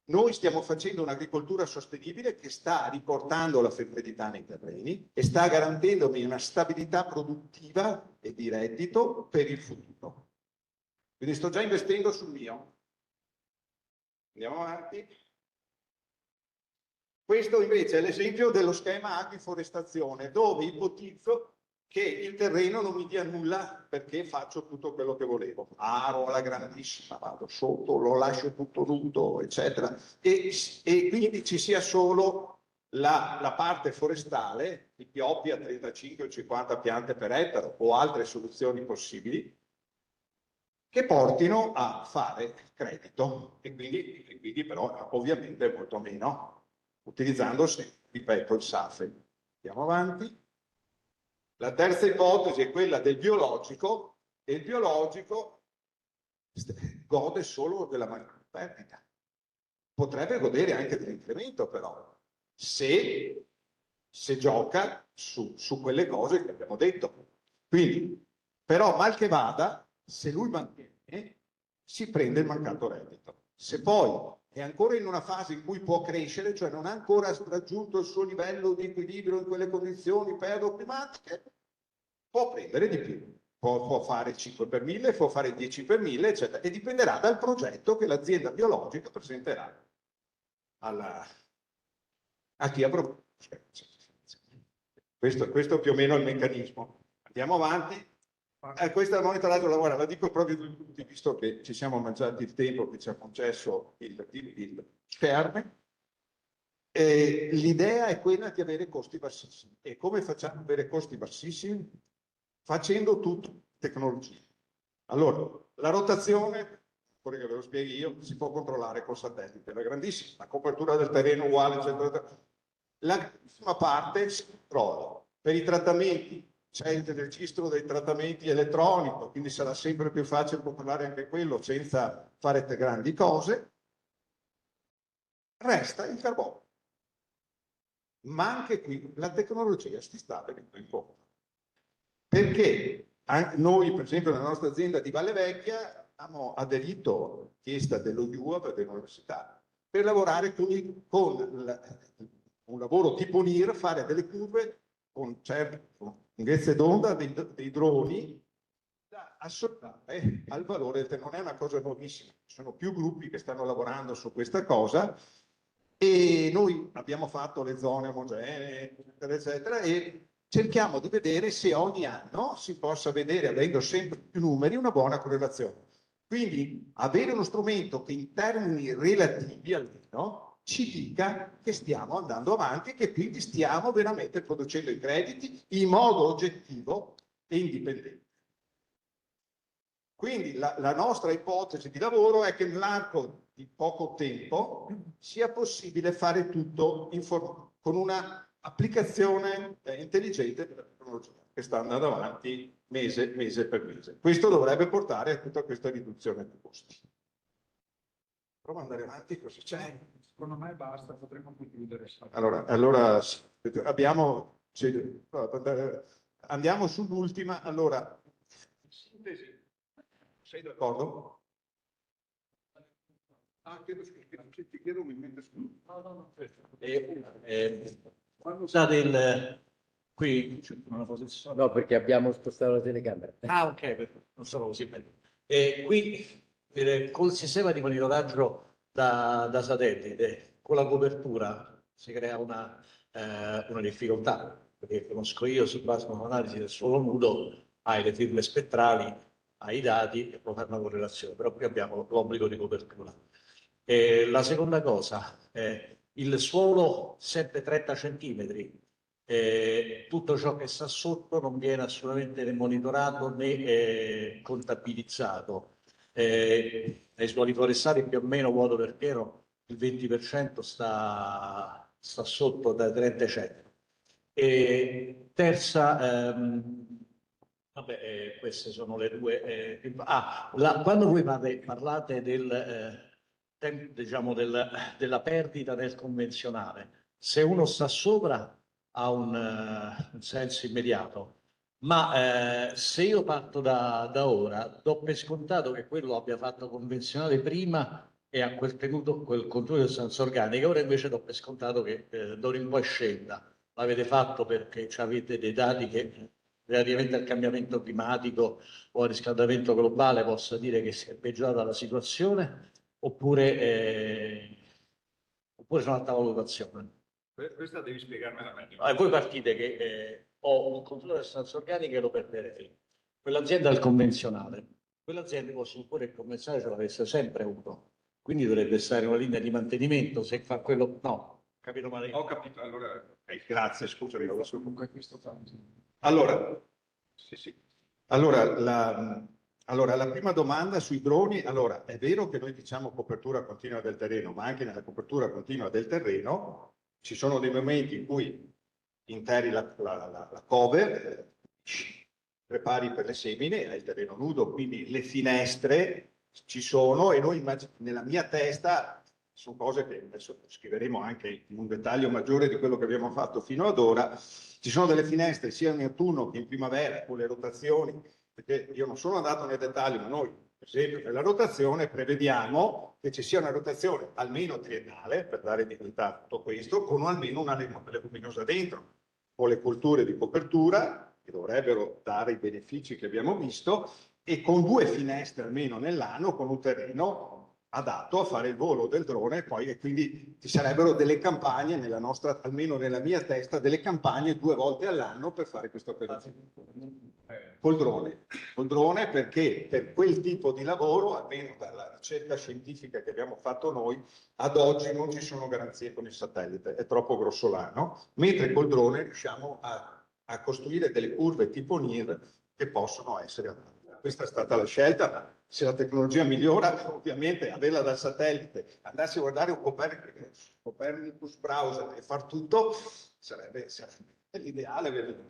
B: noi stiamo facendo un'agricoltura sostenibile che sta riportando la fertilità nei terreni e sta garantendomi una stabilità produttiva e di reddito per il futuro. Quindi sto già investendo sul mio. Andiamo avanti. Questo invece è l'esempio dello schema agroforestazione, dove ipotizzo che il terreno non mi dia nulla perché faccio tutto quello che volevo. Aro alla grandissima, vado sotto, lo lascio tutto nudo, eccetera. E quindi ci sia solo la parte forestale, i pioppi a 35 o 50 piante per ettaro o altre soluzioni possibili, che portino a fare credito e quindi però ovviamente molto meno, utilizzando, ripeto, il SAFE. Andiamo avanti. La terza ipotesi è quella del biologico, e il biologico gode solo della maggiore perdita. Potrebbe godere anche dell'incremento, però, se gioca su quelle cose che abbiamo detto. Quindi, però, mal che vada, se lui mantiene, si prende il mancato reddito. Se poi è ancora in una fase in cui può crescere, cioè non ha ancora raggiunto il suo livello di equilibrio in quelle condizioni perdo-climatiche, può prendere di più. Può fare 5 per 1000, può fare 10 per 1000, eccetera, e dipenderà dal progetto che l'azienda biologica presenterà a chi ha proposto. Questo più o meno è il meccanismo. Andiamo avanti. Questa monitoraggio lavora, la dico proprio tutti, visto che ci siamo mangiati il tempo che ci ha concesso il schermo. L'idea è quella di avere costi bassissimi. E come facciamo ad avere costi bassissimi? Facendo tutto tecnologia. Allora, la rotazione, vorrei che ve lo spieghi io, si può controllare col satellite, la grandissima, la copertura del terreno uguale, eccetera. La grandissima parte si controlla. Per i trattamenti c'è il registro dei trattamenti elettronico, quindi sarà sempre più facile controllare anche quello senza fare grandi cose. Resta il carbonio. Ma anche qui la tecnologia si sta venendo in conto. Perché noi, per esempio, nella nostra azienda di Valle Vecchia abbiamo aderito alla richiesta dello UAV dell'università per lavorare con un lavoro tipo NIR, fare delle curve con certe lunghezze d'onda dei droni da associare al valore. Non è una cosa nuovissima, ci sono più gruppi che stanno lavorando su questa cosa e noi abbiamo fatto le zone omogenee, eccetera, eccetera, e cerchiamo di vedere se ogni anno si possa vedere, avendo sempre più numeri, una buona correlazione. Quindi avere uno strumento che in termini relativi almeno ci dica che stiamo andando avanti e che quindi stiamo veramente producendo i crediti in modo oggettivo e indipendente. Quindi la nostra ipotesi di lavoro è che nell'arco di poco tempo sia possibile fare tutto con una applicazione intelligente della tecnologia che sta andando avanti mese per mese. Questo dovrebbe portare a tutta questa riduzione dei costi. Provo ad andare avanti, cosa c'è?
C: Secondo me basta, potremmo concludere.
B: Allora andiamo sull'ultima. Allora, sintesi. Sei d'accordo?
D: Ti chiedo un momento.
E: Scusate, qui c'è una posizione.
A: No, perché abbiamo spostato la telecamera.
E: Ah, ok, non sono così bene. Qui col sistema di monitoraggio da satellite, con la copertura si crea una difficoltà, perché conosco io, si basa un'analisi del suolo nudo, hai le firme spettrali, hai i dati e puoi fare una correlazione, però qui abbiamo l'obbligo di copertura. La seconda cosa, il suolo 7-30 centimetri, tutto ciò che sta sotto non viene assolutamente né monitorato né contabilizzato. Nei suoli forestali più o meno vuoto per pieno il 20% sta sotto da 30 centimetri. E terza, queste sono le due. Quando voi parlate diciamo della perdita del convenzionale, se uno sta sopra ha un senso immediato, ma se io parto da ora, do per scontato che quello abbia fatto convenzionale prima e ha quel controllo di sostanza organica, ora invece do per scontato che d'ora in poi scenda. L'avete fatto perché avete dei dati che relativamente al cambiamento climatico o al riscaldamento globale possa dire che si è peggiorata la situazione, oppure c'è un'altra valutazione?
D: Questa devi spiegarmela meglio.
E: Voi partite che ho un controllo della sostanza organica e lo perderei. Quell'azienda è il convenzionale. Quell'azienda può supporre il convenzionale ce l'avesse sempre avuto. Quindi dovrebbe stare una linea di mantenimento. Se fa quello... No, capito male.
D: Ho capito. Allora,
B: grazie, scusami.
D: questo tanto.
B: Allora, sì. Allora, la prima domanda sui droni. Allora, è vero che noi diciamo copertura continua del terreno, ma anche nella copertura continua del terreno ci sono dei momenti in cui interi la cover, prepari per le semine, hai il terreno nudo, quindi le finestre ci sono e noi nella mia testa sono cose che adesso scriveremo anche in un dettaglio maggiore di quello che abbiamo fatto fino ad ora. Ci sono delle finestre sia in autunno che in primavera con le rotazioni, perché io non sono andato nel dettaglio, ma noi per esempio nella rotazione prevediamo che ci sia una rotazione almeno triennale per dare dignità a tutto questo, con almeno una leguminosa dentro, con le colture di copertura che dovrebbero dare i benefici che abbiamo visto e con 2 finestre almeno nell'anno con un terreno adatto a fare il volo del drone e quindi ci sarebbero delle campagne nella nostra, almeno nella mia testa, delle campagne 2 volte all'anno per fare questa operazione. Col drone perché per quel tipo di lavoro, almeno dalla ricerca scientifica che abbiamo fatto noi, ad oggi non ci sono garanzie con il satellite, è troppo grossolano, mentre col drone riusciamo a costruire delle curve tipo NIR che possono essere adatte. Questa è stata la scelta. Se la tecnologia migliora, ovviamente averla dal satellite, andarsi a guardare un Copernicus browser e far tutto sarebbe l'ideale.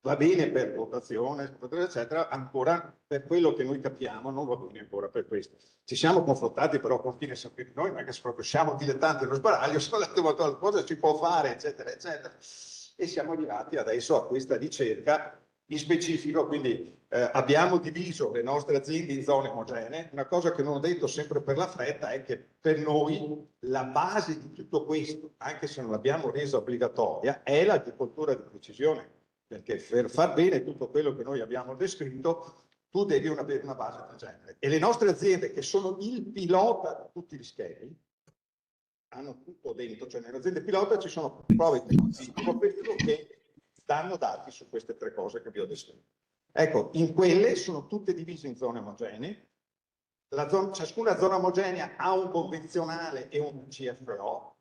B: Va bene per votazione, eccetera, ancora per quello che noi capiamo non va bene ancora per questo. Ci siamo confrontati però con chi ne sapete noi, non è che proprio siamo dilettanti nello sbaraglio, sono detto cosa si può fare, eccetera, eccetera. E siamo arrivati adesso a questa ricerca In specifico, quindi abbiamo diviso le nostre aziende in zone omogenee. Una cosa che non ho detto sempre per la fretta è che per noi la base di tutto questo, anche se non l'abbiamo resa obbligatoria, è l'agricoltura di precisione, perché per far bene tutto quello che noi abbiamo descritto, tu devi avere una base del genere. E le nostre aziende, che sono il pilota di tutti gli schemi, hanno tutto dentro, cioè nelle aziende pilota ci sono prove di ultimo periodo che danno dati su queste tre cose che vi ho descritto. Ecco, in quelle sono tutte divise in zone omogenee, ciascuna zona omogenea ha un convenzionale e un CFO,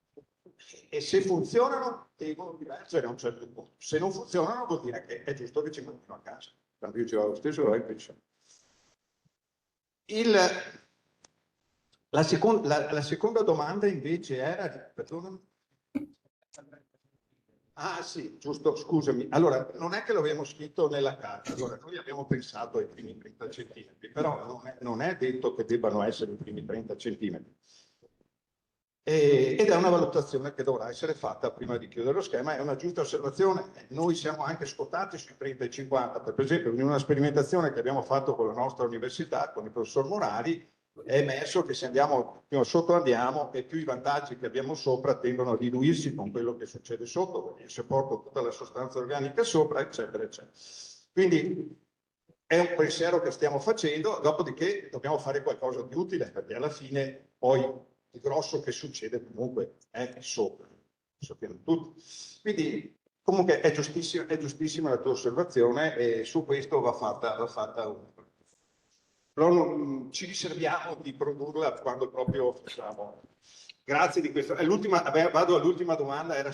B: e se funzionano devono divergere a un certo punto. Se non funzionano vuol dire che è giusto che ci mandino a casa. Tanto io ci vado lo stesso, lo penso. La seconda domanda invece era, perdonami. Ah sì, giusto, scusami. Allora, non è che l'abbiamo scritto nella carta, allora noi abbiamo pensato ai primi 30 centimetri, però non è detto che debbano essere i primi 30 centimetri. Ed è una valutazione che dovrà essere fatta prima di chiudere lo schema, è una giusta osservazione. Noi siamo anche scottati sui 30 e 50, per esempio in una sperimentazione che abbiamo fatto con la nostra università, con il professor Morari, è emerso che se andiamo più sotto andiamo e più i vantaggi che abbiamo sopra tendono a diluirsi con quello che succede sotto, perché se porto tutta la sostanza organica sopra, eccetera, eccetera. Quindi è un pensiero che stiamo facendo, dopodiché dobbiamo fare qualcosa di utile, perché alla fine poi il grosso che succede comunque è sopra, lo sappiamo tutti. Quindi comunque è giustissima la tua osservazione e su questo va fatta una. Però ci riserviamo di produrla quando proprio facciamo. Grazie di questo. Vado all'ultima domanda, era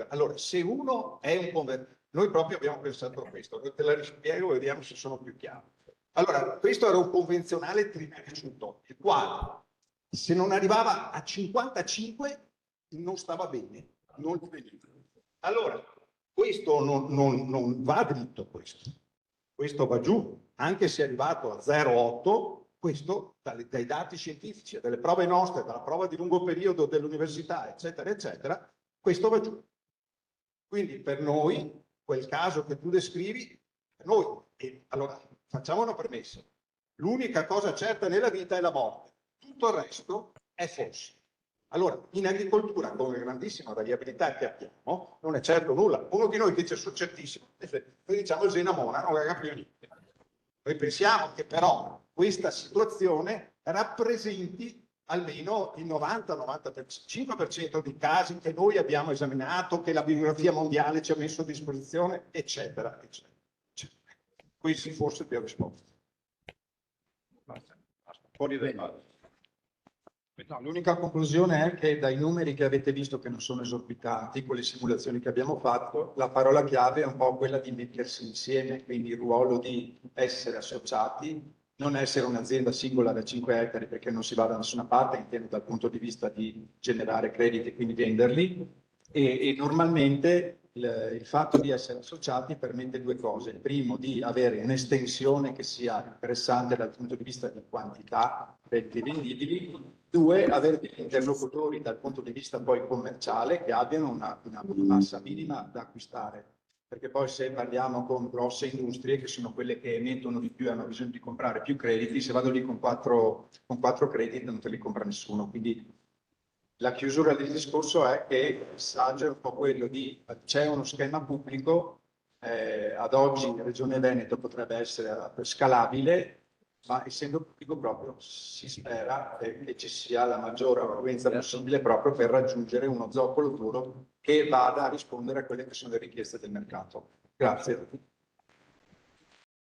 B: allora, se uno è un convertitore, noi proprio abbiamo pensato a questo, te la rispiego e vediamo se sono più chiaro. Allora, questo era un convenzionale trimeresciuto, il quale se non arrivava a 55 non stava bene, non veniva. Allora, questo non va dritto, questo va giù. Anche se è arrivato a 0,8, questo dai dati scientifici, dalle prove nostre, dalla prova di lungo periodo dell'università, eccetera, eccetera, questo va giù. Quindi per noi, quel caso che tu descrivi, per noi, allora facciamo una premessa. L'unica cosa certa nella vita è la morte, tutto il resto è falso. Allora, in agricoltura, con le grandissime variabilità che abbiamo, non è certo nulla. Uno di noi dice sono certissimo, noi diciamo il Zenamona, non caga più niente. Noi pensiamo che però questa situazione rappresenti almeno il 90-95% dei casi che noi abbiamo esaminato, che la bibliografia mondiale ci ha messo a disposizione, eccetera, eccetera. Questi forse ti ho risposto. Fuori dai mali.
C: No, l'unica conclusione è che dai numeri che avete visto, che non sono esorbitanti, con le simulazioni che abbiamo fatto, la parola chiave è un po' quella di mettersi insieme, quindi il ruolo di essere associati, non essere un'azienda singola da 5 ettari perché non si va da nessuna parte, intendo dal punto di vista di generare crediti e quindi venderli, e normalmente il fatto di essere associati permette due cose. Il primo, di avere un'estensione che sia interessante dal punto di vista di quantità di vendibili. Due, avere degli interlocutori dal punto di vista poi commerciale che abbiano una massa minima da acquistare. Perché poi se parliamo con grosse industrie, che sono quelle che emettono di più e hanno bisogno di comprare più crediti, se vado lì con quattro crediti non te li compra nessuno. Quindi la chiusura del discorso è che il messaggio è un po' quello di c'è uno schema pubblico, ad oggi in Regione Veneto potrebbe essere scalabile, ma essendo pubblico proprio si spera che ci sia la maggiore affluenza possibile proprio per raggiungere uno zoccolo duro che vada a rispondere a quelle che sono le richieste del mercato. Grazie.